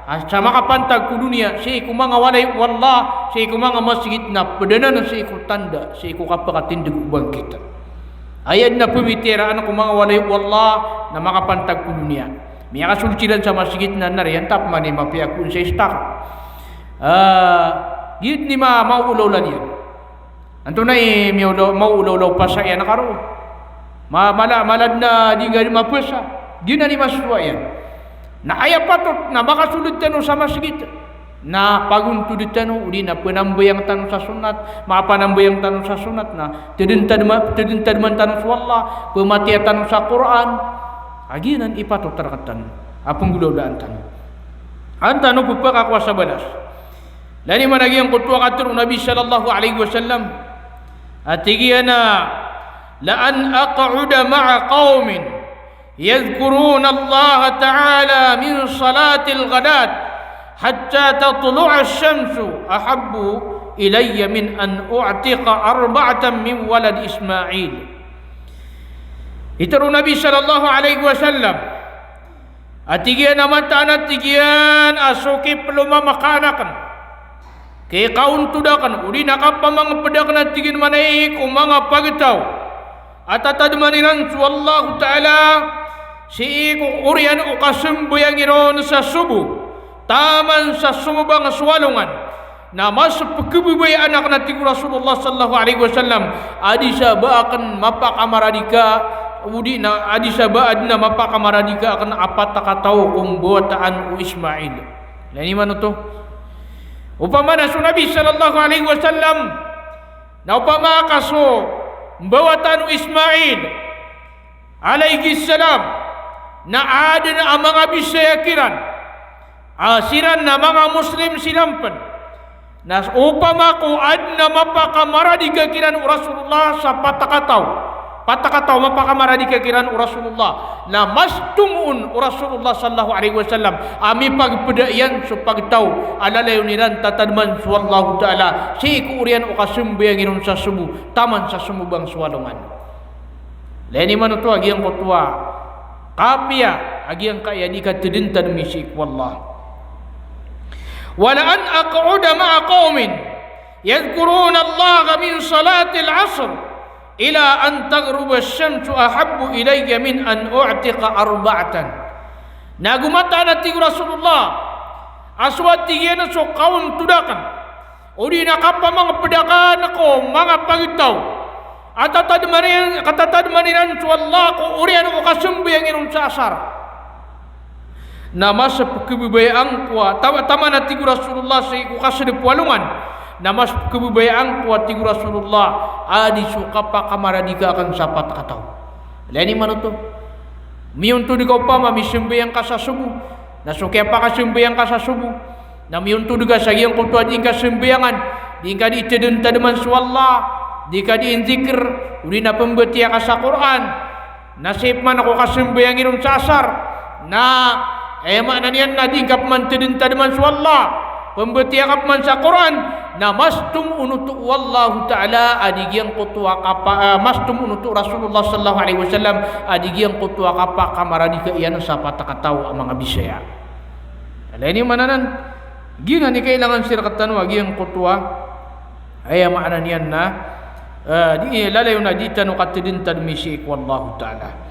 sa makapantag ku dunia si kumanga walay wallah si kumanga masjid na padanan si tanda si kapakatindig ubang kita ayad na pumitiraan ko mga walay wallah na makapantag ku dunia miya kasulcilan sa masjid na nariyan tap mani mapiakun sa istak gid ni maulaw lan yan anto na maulaw pa sa yan nakaro malad na di gani mapesa gina ni maswa yan na aya patot na makasulit tanong sa masjid na paguntudit tanong uli na panambayang tanong sa sunat mapanambayang tanong sa sunat na tidintad man tanong sa wallah pematiya tanong sa Quran aginan ipatot tarakatan apong gulawdaan tanong ang tanong pupakakwa sa balas lani managi ang kutwa katurong Nabi sallallahu alaihi wasallam at tigiyana laan aq'uda ma'a qawmin يذكرون الله تعالى من صلاة الغداة حتى تطلع الشمس أحب إلي من أن أعتق 4 من ولد إسماعيل. Itu Nabi sallallahu alaihi wasallam atigian amatan atigian asuki peluma makanakan ke kaun tudakan udi nakapa mga pedakna tigin manaik o mga pagitaw atatad maniran wallahu ta'ala si ko urian o kasumbayang iron sa subo taman sa sumubang swalungan na mas pagkabubay anak na tigu Rasulullah sallallahu alaihi wasallam adi sa ba akan mapakamaradika udi na adi sa ba adna mapakamaradika akan apat takataw kung buwataan o Ismail. Lani man to upama na Nabi sallallahu alaihi wasallam na upama kaso buwatan o Ismail alaihi salam na ada na ang mga bisayakiran asiran na mga Muslim silampan nas upama ko adna mapakamara di kakiran Rasulullah sa patakataw mapakamara di kakiran Rasulullah na mas tumuun Rasulullah sallallahu alaihi wasallam ami pagpedayan so pagtaw alalay niran tatadman wallahu taala si kurian o kasumbayang iron sa subu taman sa sumubang swalungan leni man to agi ang kotwa kapia agi ang kaya di katedintan misik wallah wala an aq'uda ma'a qaumin yadhkuruna Allah min salati al-'asr ila an taghruba asy-syamsu ahabbu ilayya min an u'tiqa arba'atan nagumata na tigu Rasulullah aswat tigena so kaun tudakan udi nakapa mga pedakan ko mga pagitaw atatad maniran so Allah ko urian ko kasumbayang iron sa asar nama sepkebubayaan kuat tama na tigu Rasulullah si ku kasih pualungan nama sepkebubayaan kuat tigu Rasulullah adi suka pakamaradiga akan sapat katau leni mana tu miun tu di kau pama mi sembayang kasa subuh na suka apa sembayang kasa subuh na miun tu juga sayang kau tu adi ka sembayangan di ka di teden tademan suallah di ka di zikir urina pembetia kasa Quran nasib man aku kasembayang irum sasar na makna niyan na dingkap man tedin tademan suallah pembetiakap man sa Quran na mastum unutu wallahu ta'ala adigiyang kutua kapa mastum unutu Rasulullah sallallahu alaihi wasallam adigiyang kutua kapa kamaradi ka iyan sa patakataw ang mga bisaya ala ini mananan gina ni kailangan sira katanu agiyang kutua ay makna niyan na di lalayon na ditanu katedin tadmisik wallahu ta'ala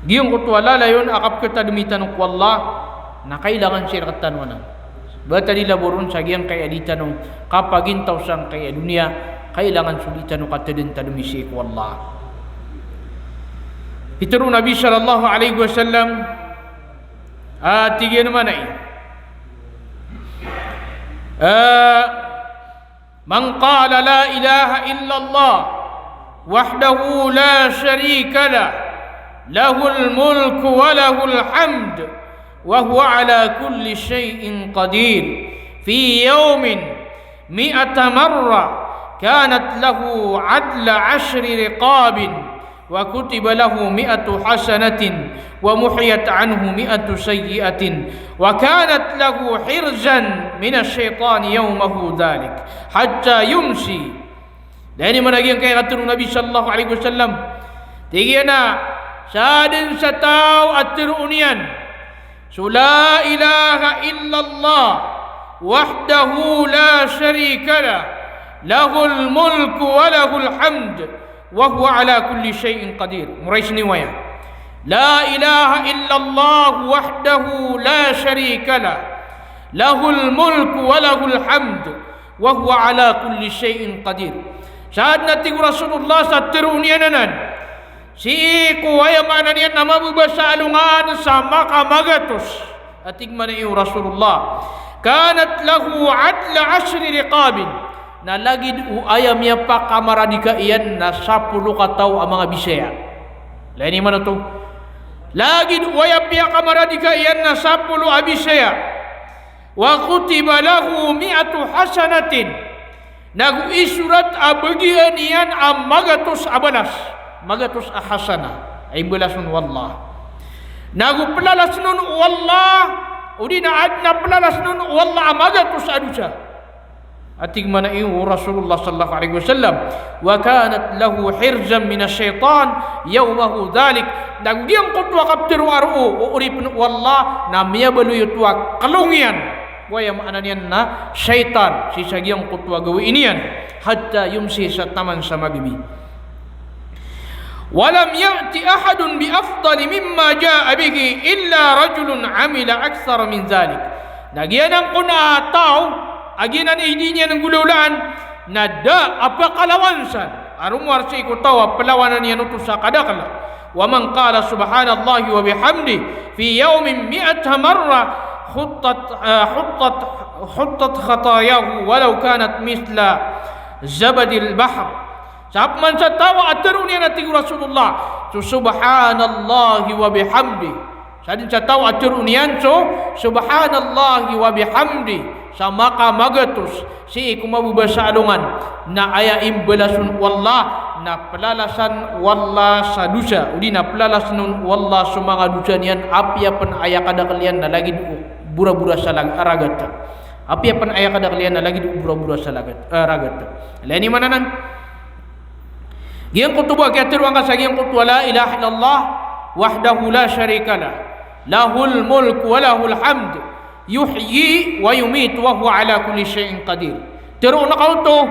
giyong kutua lalayon akap kita demitan ko Allah na kailangan siya katanwanan bata di laborun sa giyang kaya ditanong kapag intaw sang kaya dunia kailangan sulitan katedin tadmisi ko Allah ituro Nabi sallallahu alaihi wasallam tigyan naman ay man qala la ilaha illallah wahdahu la sharika lah له الملك وله الحمد وهو على كل شيء قدير في يوم 100 مرة كانت له عدل 10 رقاب وكتب له 100 حسنة ومحيت عنه 100 سيئة وكانت له حرزا من الشيطان يومه ذلك حتى يمسي لأن مناجين كي يغتر النبي صلى الله عليه وسلم تيجينا sadin sa tao at tirunian so la ilaha illallah wahdahu la sharika lah lahul mulku wa lahul hamd wa huwa ala kulli shay'in qadir murais niwaya la ilaha illallah wahdahu la sharika lah lahul mulku wa lahul hamd wa huwa ala kulli shay'in qadir saad na tigu Rasulullah sa tirunianan si iku ay mana niyan na mabubasa alungan sa makamagatos atig man iyo Rasulullah kanat lahu adla 10 riqabin na lagid ayam niya pa kamaradika iyan na 10 kataw ang mga bisaya lani man to lagid ayam niya kamaradika iyan na 10 abisaya wa kutiba lahu 100 hasanatin nag-isurat abagian iyan ang magatos abalas magatus ahasana ay bulasun wallah naguplalas nun wallah udi na adna plalas nun wallah magatus adusa atig mana iyo Rasulullah sallallahu alaihi wasallam wa kanat lahu hirzan min asyaitan yawmahu dhalik nagdiang kutwa kaptiru aru uripun wallah na miya baluyut wa kalungian waya maknanian na syaitan si sagiang kutwa gawi inian hatta yumsi sa taman sa magbi. Walam ya'ti ahadun bi afdali mimma jaa bihi illa rajulun amila aktsara min zalik. Nagian kuna tao aginan idinya ng gululan nada apa kalawansan arumwar si ko tawa pelawanan yan utus sa kadakala. Wa man qala subhanallahi wa bihamdi fi yawmin 100 marra huttat khatayahu walau kanat misla zabadil bahr. Sab man sa tawa atarun yan ating Rasulullah so subhanallahi wa bihamdi. Sadin sa tawa atarun yan so subhanallahi wa bihamdi sa maka magatus si kumabubasa alungan na aya imbalasun wallah na pelalasan wallah sa dusa udi na pelalasan wallah sa mga dusa niyan apya pan aya kada kalian na lagi bura-bura sa ragat apya pan aya kada kalian na lagi bura-bura sa ragat leni mananan giyang kutuba kaya tiruang kasagiyang kutwa la ilaha illallah wahdahu la syarikalah lahul mulk wa lahul hamd yuhyi wa yumit wa huwa ala kulli syai'in qadir. Tero na kauto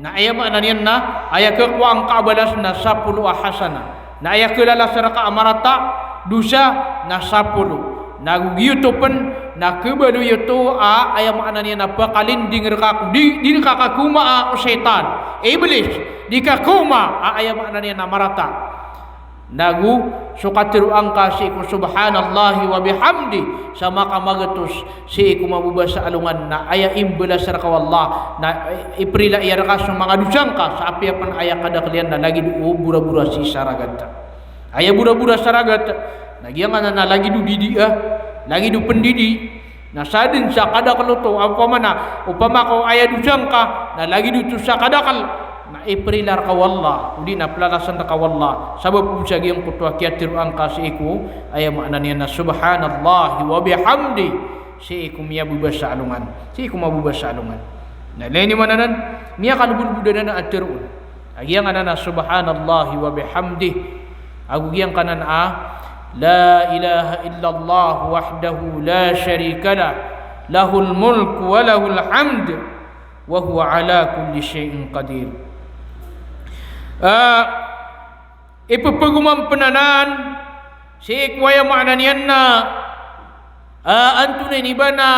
na aya mananian na aya ke kuang kabalas na 10 hasana na aya kelala saraka amarata dusa na 10 naguyutopen na kebalu yuto aya mananian na pakalinding rekaku di kakakuma syaitan iblis di kakuma aya mananian na marata nagu sukatiru angka si iku subhanallahi wa bihamdi sama kamagatus si iku mabubasa alungan na aya imbelas sarka wallah na iprila iya raka sa mga dusangka sa apiapan aya kada kalian na lagi bura-bura si saragat aya bura-bura saragat nagyangan na lagi du didi lagi du pendidi na sadin sa kada kaluto upama ko aya dusangka na lagi du sa kada kal na iprilar ka wallah udi na plalasan ka wallah sabab usag yung kutwa kiatir angka si iku ay maknanian na subhanallahi wa bihamdi si iku miya bubasa alungan si iku mabubasa alungan na leni mananan miya kalubul budana na atirun agiyang na subhanallahi wa bihamdi agiyang kanan la ilaha illallah wahdahu la syarikalah lahul mulk wa lahul hamd wa huwa ala kulli syai'in qadir. Ipapagumam penanan si ikwaya maknanian na antunay ni ba na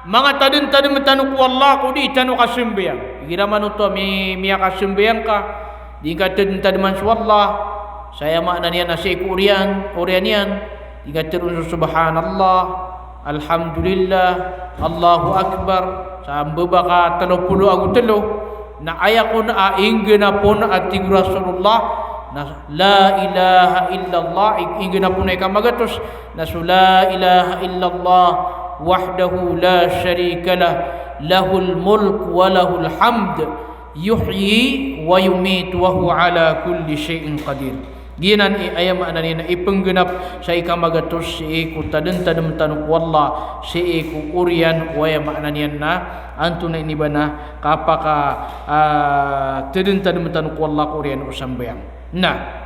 mga tadin matanuk wallah ko di tanuk kasimbayang igiraman uto miya kasimbayang ka di ka tadin man wallah saya maknanian na si ikurian yan di ka tadin subhanallah alhamdulillah Allahu akbar sa mbaba ka 30 agu telo na ayakon inggenapon ating Rasulullah na la ilaha illallah inggenapon ay kamagatos na la ilaha illallah wahdahu la syarikalah lahul mulk wa lahul hamd yuhyi wa yumit wa huwa ala kulli syai'in qadir. Ginan ayam anani na ipenggenap sa ikamagatos si iku tadem tanuk wallah si iku urian waya maknanian na antuna ini bana kapaka tadem tanuk wallah urian usambayang nah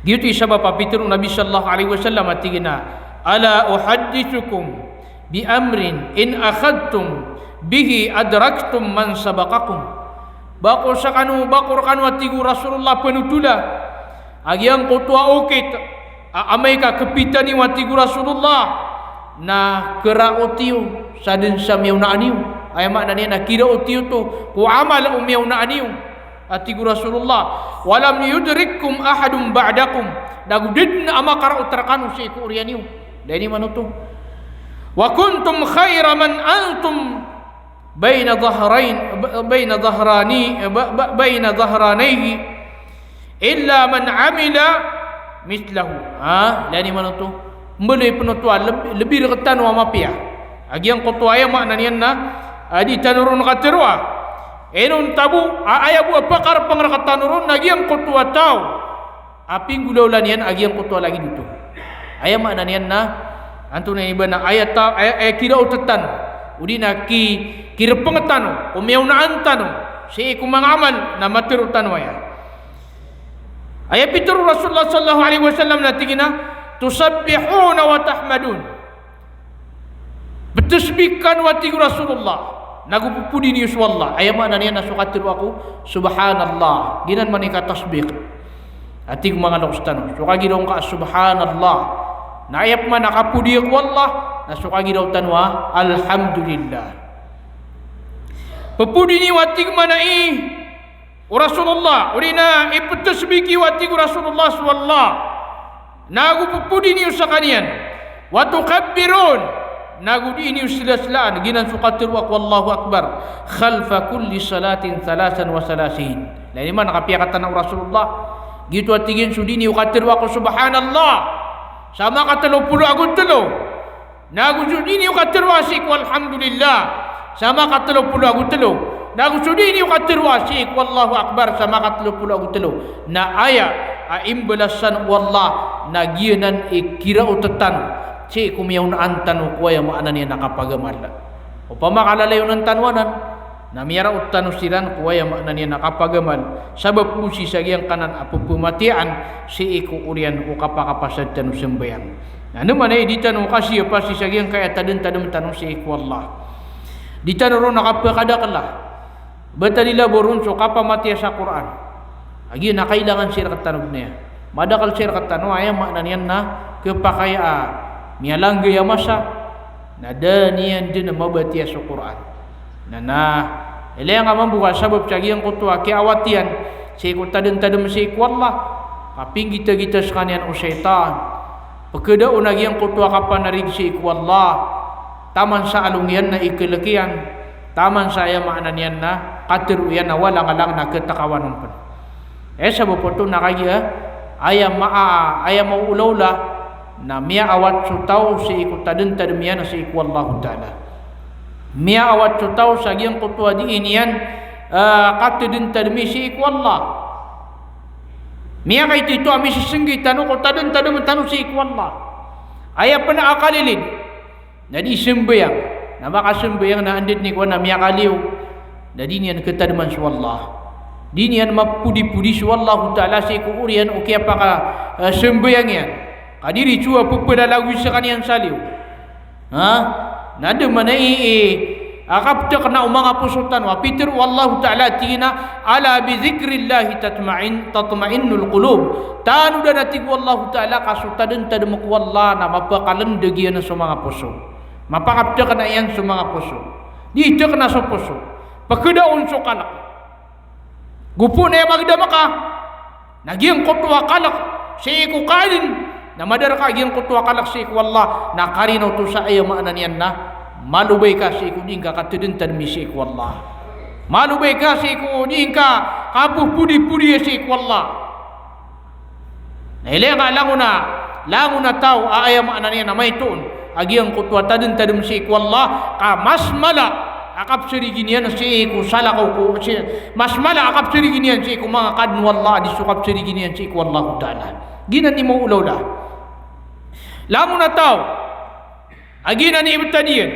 gitu isabab papitur Nabi sallallahu alaihi wasallam atigina ala uhaddithukum bi amrin in akhadtum bihi adraktum man sabaqakum bakor kanu atigu Rasulullah penutula agiang kutua ukit amai ka kepitani watigu Rasulullah na kera utiu sadin samiau na aniu ay maknanya na kira utiu tu ku amal umiau na aniu atigu Rasulullah walam yudrikkum ahadum ba'dakum dagudid na amakara utrakanu si iku urianiu dani manutu wa kuntum khaira man antum baina dhahranaihi illa man amila mislahu lani manutu mbele penutua lebih retan wa mapia agiang kotua ya maknanian na adi tanurun katerwa enun tabu ayabu apakar pangrakatan urun agiang kotua tau aping gulaulan agiang kotua lagi dutu aya maknanian na antuna ibana ayat ta ay kira utatan udina kira pengetan umiauna antanu si kumangamal na matirutan waya ayat pitur Rasulullah sallallahu alaihi wasallam natigina tusabbihuna wa tahmadun Bertasbihkan wati Rasulullah. Nagu pupudi ni wallah. Ayam mana ni nasukatir aku subhanallah. Ginan manika tasbih. Ati ko mga lakstan. Sukagi daw ka subhanallah. Na ayap man nakapudi ako wallah. Nasukagi daw tanwa alhamdulillah. Pupudi ni wati mana Rasulullah. Urina ipatasbiki wati Rasulullah wallah. Nagu pupudi ni usakanian. Wa tukabbirun. Nagu di ini sila-silaan ginan sukatir wa wallahu akbar khalfa kulli salatin 33. Lain man nakapiakatan ng Rasulullah gitu atigin sudini ukatir wa subhanallah sama ka 30 agud telo. Nagu sudini ukatir wa sik walhamdulillah sama ka 30 agud telo. Nagu sudini ukatir wa sik wallahu akbar sama ka 30 agud telo. Na aya aimbelasan wallah nagianan ikira utetan si kumiyaw na antan o kuya mo anan niya nakapagamal. Upama kalalayo ng tanwanan, na miyara uttan silan kuya mo anan niya nakapagamal. Sabab po si sagyang kanan apo pumatian, si iku urian o kapakapasad tanong sembayang. Ano man ay di tanong kasi pa si sagyang kaya tadun tanong si iku Allah. Di tanong ron nakapakadakala. Bata nila borun so kapamatiya sa Quran. Agi na kailangan sila katanong niya. Madakal sila katanong ay maanan yan na kepakaya mialang gaya masa nada niyan din mabati sa Quran na ilayang amang buka sabab cagi yang kutua ki awatian si kutadun si wallah kaping kita sekalian syaitan pekeda unagi yang kutua kapan narid si wallah taman sa alungian na ikelekian taman saya maknanian na katiruyan na walang-alang na ketakawanan pun sabab po nakagi ayam mau ulawla na miya awat sutaw si ikutadun tadmiyan si iku Allah Ta'ala miya awat sutaw sa giyang kutua di iniyan katadun tadmi si iku Allah miya kay ito ami sisinggi tanu kutadun tanu si iku Allah ayah pernah akalilin na di sembayang na makasembayang na andit ni kuwa na miya kaliw na di niyan ketadman si Allah di niyan mapudi-pudi si Allah Ta'ala si iku urian o kaya pa ka sembayang yan kadiri cua pupedalawi sekanian saliu. Nada mana akap tak kena umang apusutan wa pitir wallahu ta'ala tina ala bi zikrillah tatma'innul qulub. Tanu dan ati wallahu ta'ala kasutaden tadem wallah na mapakalan degian sumang apusu. Mapakap tak kena yan sumang apusu. Di tak kena sopusu. Pakeda unsu kalak. Gupu na magda maka. Nagiyang kotwa kalak si iku kalin. Na madar ka gyang kutua kalak si iku Allah na karinaw to sa ayo maanan yan na malubay ka si iku din ka katuduntan mi si iku Allah malubay ka si iku din ka kapuh pudi-pudi si iku Allah na ilay nga lango na tao aaya maanan yan na may tuon agyang kutua tadun si iku Allah ka mas mala akap sirigin yan si iku salakaw ko mas mala akap sirigin yan si iku mga kadnu Allah di sukap sirigin yan si iku Allah Ta'ala ginan ni mo ulaw la lamu na tao agina ni ibtadiyan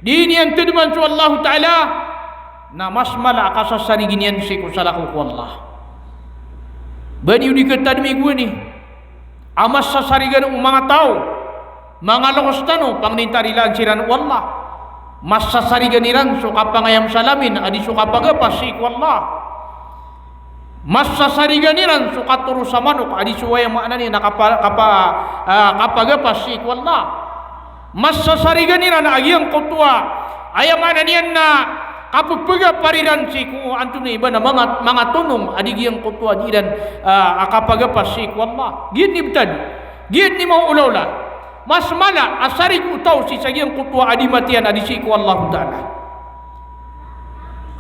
dini yang tudman su Allah Ta'ala na mas mala akasa sarigin yan si kusalaku ku Allah bani udi ketadmi gue ni amas sa sarigan mga tao mga lokostano pang nintarilan siran Allah mas sa sarigan niran so kapangayam salamin adi so kapagapas si ku Allah masa sariganiran suka turu sa manok adi suwaya makna ni kapagapas si wallah masa sariganiran agyang kutua aya mana niyan na kapagpaga pariran si ku anto ni iba na mga tunong adi gyang kutua di dan kapagapas si wallah gid ni betad gid ni mau ulawla mas mala asari utaw si sagyang kutua adi matian adi si ku Allah Ta'ala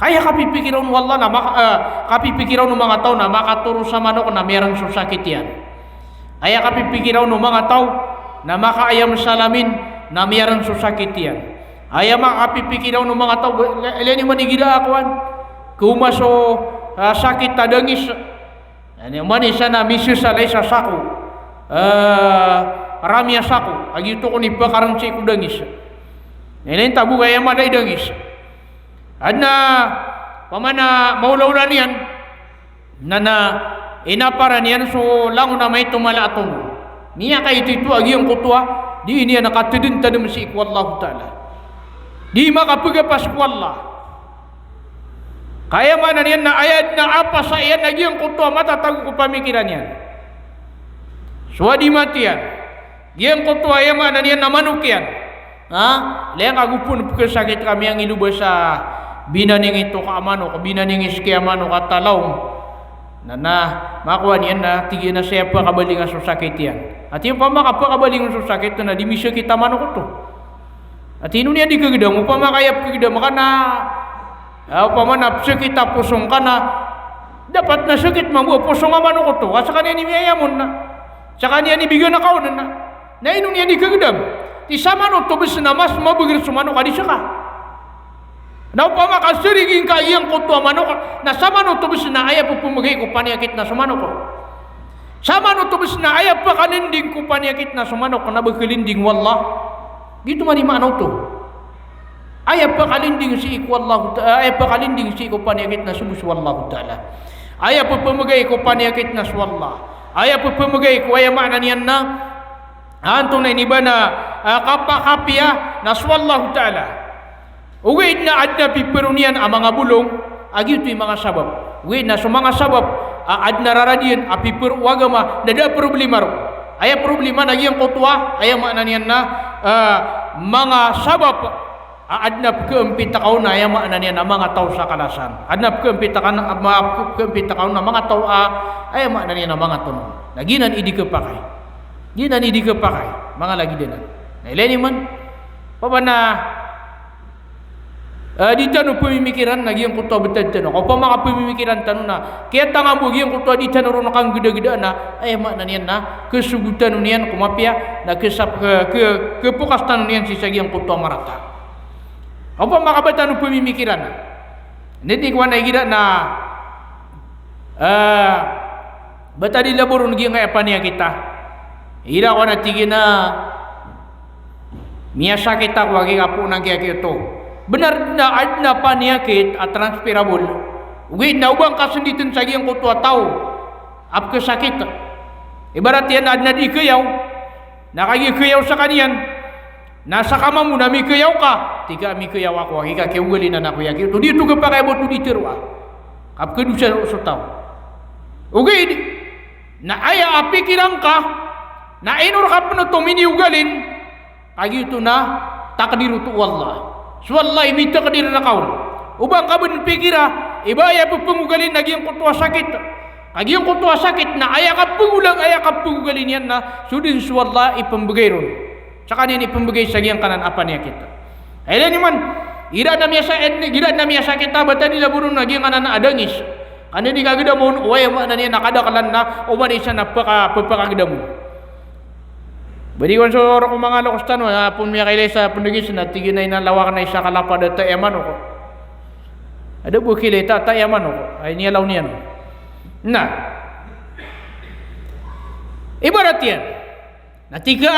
kaya kapipikiran wallah na kapipikiran ng mga tao na makaturo sa manok na mayroong susakit yan. Kaya kapipikiran ng mga tao na makaayam salamin na mayroong susakit yan. Kaya makapipikiran ng mga tao ilan yung manigida akuan kumaso sakit tadangis ano manisa na misis alay sa sako ramya sako agito ko ni pakarang si kudangis ilan tabu kaya maday dangis adna pamana maulaw na niyan na inaparan niyan so lang na may tumala atong niya kay ito agi ang kutua di niya nakatudun tadum si iku Allah Ta'ala di makapiga pas ku Allah. Kaya mana niyan na ayat na apa sa iyan nagyang kutua matatago ko pamikiran yan. Swadi matian. Yang kutua yan mana niyan na manuk yan. Liang agupun sakit kami yang ilu basa binaning ito ka amano, binaning iski amano katalaw. Makuha niyan na tigyan na siya pa kabaling ang susakit yan. At yung pamakapa kabaling ang susakit na di misya kita mano ko to. At ino niya di kagidam, upamakayap kagidam ka na upamanap sakit pusong ka na dapat na sakit mabuha pusong amano ko to. At sa kanya ni miyayamon na sa kanya ni bigyan na kaunan na ino niya di kagidam. Ti sama no to bis na mas mabagir sumano ka di siya ka. Na upamakasirigin ka iyang ko to amano ka na sama no to bis na ayaw po pumagay ko paniyakit na sumano ko. Sama no to bis na ayaw pa kalinding ko paniyakit na sumano ko na bagkalinding wallah. Dito man imanaw to. Ayaw pa kalinding si iku Allah, ayaw pa kalinding si iku paniyakit na subus wallahu ta'ala. Ayaw pa pumagay ko paniyakit na swallah. Ayaw pa pumagay ko ayaw maanan yan na antong na iniba na kapakapya na swallahu ta'ala. Uwid na adna pipirunian ang mga bulong, agi ito yung mga sabab. Uwid na sa mga sabab, adna raradian, apipir wagama, nada problema ro. Ayaw problema na iyang kutwa, ayaw maanan yan na mga sabab, adnap keempita kauna yang makna niya na mga tao sa kalasan. Adnap keempita kauna mga tao ay makna niya na mga tunon. Naginan idi kepakai. Ginan idi kepakai. Mga lagi dinan. Na ileni man pabana di tanu pemimikiran lagi yang kuto betul tanu. Apa mga pemimikiran tanu na kaya tanga bugi yang kuto di tanu ron kang gede-gede na ay makna niya na kesubutan niyan kumapya na kepukas tanu niyan sisa yang kuto marata. Apa makabata no pemimikiran? Niti ko na igira na bata di labor ngi nga apa niya kita. Ira ko na tigina miyasa kita ko agi apo nang kaya to. Benar na adna panyakit at transferable. Ugi na ubang kasunditin sa giyang kutua tao. Ap kesakit. Ibarat yan adna di kayaw. Nakagi kayaw sa kaniyan. Nasa kama mo na may kayaw ka. Tika may kayaw ako. Hika kiugali na nakuya. Ito dito ka pa kayo mo ito ditirwa. Kapag doon siya sa tao. Okay. Na aya apikiran ka. Na inor ka pa na ito miniugalin. Kagi ito na takdir ito Allah. So Allah may takdir na kaon. Ubang ka ba ng pikira. Iba aya pa pangugalin. Naging kutuwa sakit. Kagi yung kutuwa sakit na aya ka pangulang. Aya ka pangugalin yan na. Sudin so Allah ipambagay ron. Saka niya ipambagay sa giyang kanan apa niya kita. Ayun naman, gira na miya sa kita, bata nila burong na giyang kanan na adangis. Ano ni kagida mo, uwaya mo na niya nakadakalan na, uman isa na papakagida mo. Badi ko sa oras kong mga lokostan, pun miya kailay sa pandagis na tiginay na lawak na isa kalapad at tayaman ako. Ada bukilay, tayaman ako. Ay niyalaw niya no. Na, ibarat yan, natika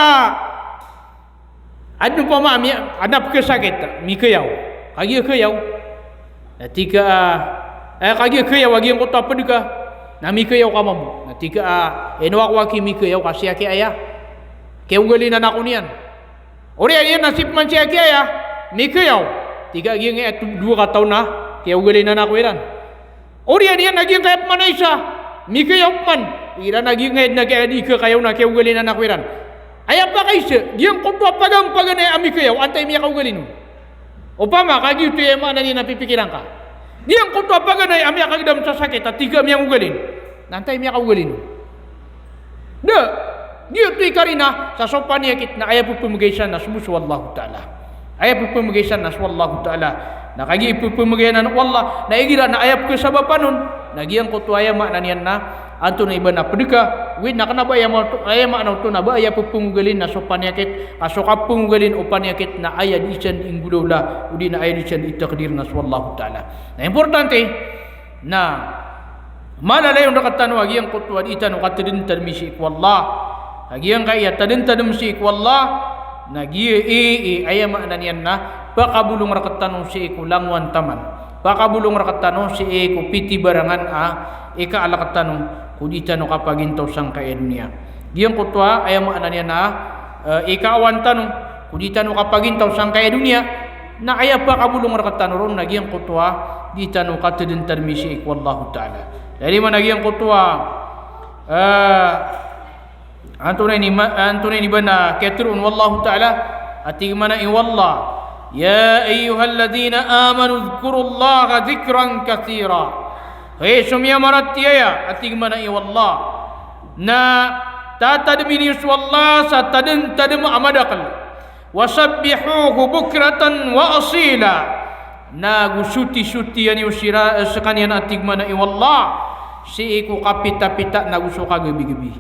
ano pa mami, anak kesakit, mi kayaw. Kagi kayaw. Natika kagi kayaw agi ang kota pedika. Na mi kayaw ka mamu. Natika enwak-waki mi kayaw kasi aki aya. Kaya ugali na nako niyan. Ori ayan nasip man si aki aya, mi kayaw. Tiga agi ang 2 ka taon na, kaya ugali na nako iran. Ori ayan naging kayap man isa, mi kayaw man. Iran naging nagadi ka kayaw na kaya ugali na nako iran. Ayap pa kaisa, diyang kutwa pagang ay ami kayaw, antay miya kaugalin mo. Upama, kagi ito yung mga nani napipikiran ka. Diyang kutwa pagang ay ami kagdam sa sakit, at tiga miya ugalin. Nantay miya kaugalin mo. Da, diyo ito ikarina, sa sopa niya kit na ayaw po pumagaysan na sumusu Wallahu ta'ala. Ayaw po pumagaysan na Wallahu ta'ala. Nakagi po pumagayan na wallah, na igira na ayaw ko sa bapanon, nagiyang kutwa ayaw na niyan na, anto na iba na pedika, wid na kanaba ayaw maanaw to na ba ayaw po pumugalin na so panyakit, kaso ka pumugalin o panyakit na ayaw di siyan inggudaw udi na ayaw di siyan itakdir na Wallahu ta'ala. Na importante, na malalay yung nakatano, agiyang kutwa di itano katadintan mi si ikwallah, agiyang kaya tadintan mi si ikwallah, nagi ayaw maanan yan na, pakabulong rakatano si ikulangwan taman. Pakabulong rakatano si iku piti barangan ika alakatano kudita no kapag intaw sang kaya dunia. Diyang kutwa ayaw maanan yan na ika awan tanong kudita no kapag intaw sang kaya dunia na ayah pa kabulong rakatanuron nagyang kutwa di tanu katedin termisi wallahu taala. Jadi mana nagyang kutwa antune ni bana ketrun wallahu taala ati mana i wallah ya ayyuhalladzina amanu dzkurullaha dzikran katsira. Hei sumia maratiya ati mana i wallah na tatadmini wallah satadin tadim amadakal wasabbihuhu bukratan wa asila. Na gusuti-suti yani usira sekanian atig mana i wallah si iku kapita-pita na gusuka gebi-gebi.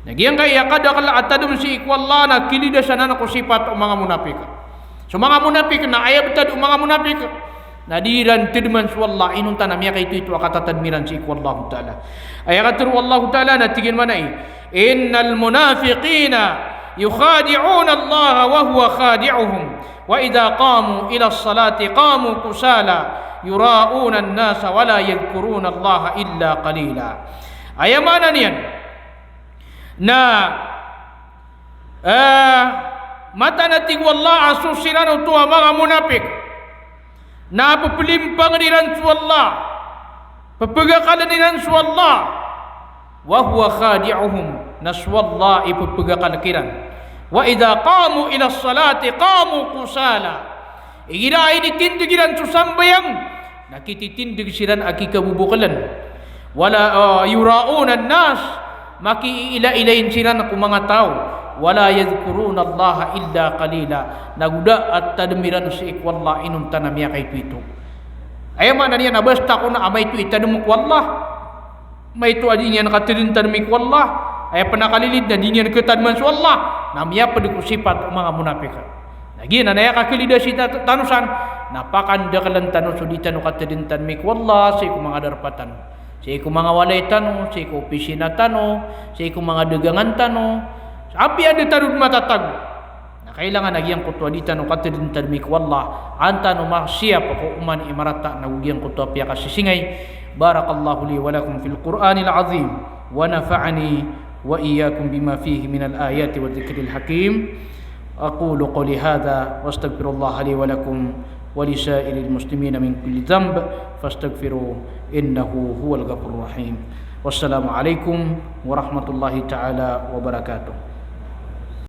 Nagyang kaya kada kala atadum si iku wallah na kilida sana ko sifat mga munafik. So mga munafik na ayab tad mga munafik na diran tidman su wallah inun tanam ya kay itu akatatadmiran si iku wallahu taala. Ayatul wallahu taala na tigin mana i innal munafiqina yukhadi'una Allah wa huwa khadi'uhum wa idza qamu ila as-salati qamu kusala yura'una an-nasa wa la yadhkuruna Allah illa qalila. Ayamana niyan na mata natig wallah asusiran tu mga munafik na papulimpang niran su Allah papagakalan niran su Allah wa huwa khadi'uhum naswallah ipapagakalakiran. Wa idza qamu ila salati qamu kusala. Igira ini tindigiran susambayang nakititindig siran aki kabubukalan. Wala yurauna an-nas maki ila-ilain siran aku mga tao. Wala yadhkuruna Allah illa qalila. Naguda at tadmiran si ikwallah inun tanamya kay pito. Ayama na niya nabasta ko na amay tu itanumuk wallah. May tu adi niya nakatidin tanumik wallah. Ay panakalilid na dinyan ketadman su Allah namya padiku sifat mga munafik. Lagi na naya kakilida si tanusan napakanda kalan tanus di tanu katadin tanmik wallah si ku mga darpatan. Si ku mga walay tanu, si ku opisina tanu, si ku mga dagangan tanu. Api ada tarud matatag. Na kailangan nagyang kutwa di tanu katadin tanmik wallah antanu maksiap ko uman imarata na ugyang kutwa piya kasisingay. Barakallahu li wa lakum fil Qur'anil azim wa nafa'ani وإياكم بما فيه من الآيات والذكر الحكيم. أقول قولي هذا واستغفر الله لي ولكم ولسائر المسلمين من كل ذنب فاستغفروه إنه هو الغفور الرحيم. والسلام عليكم ورحمة الله تعالى وبركاته.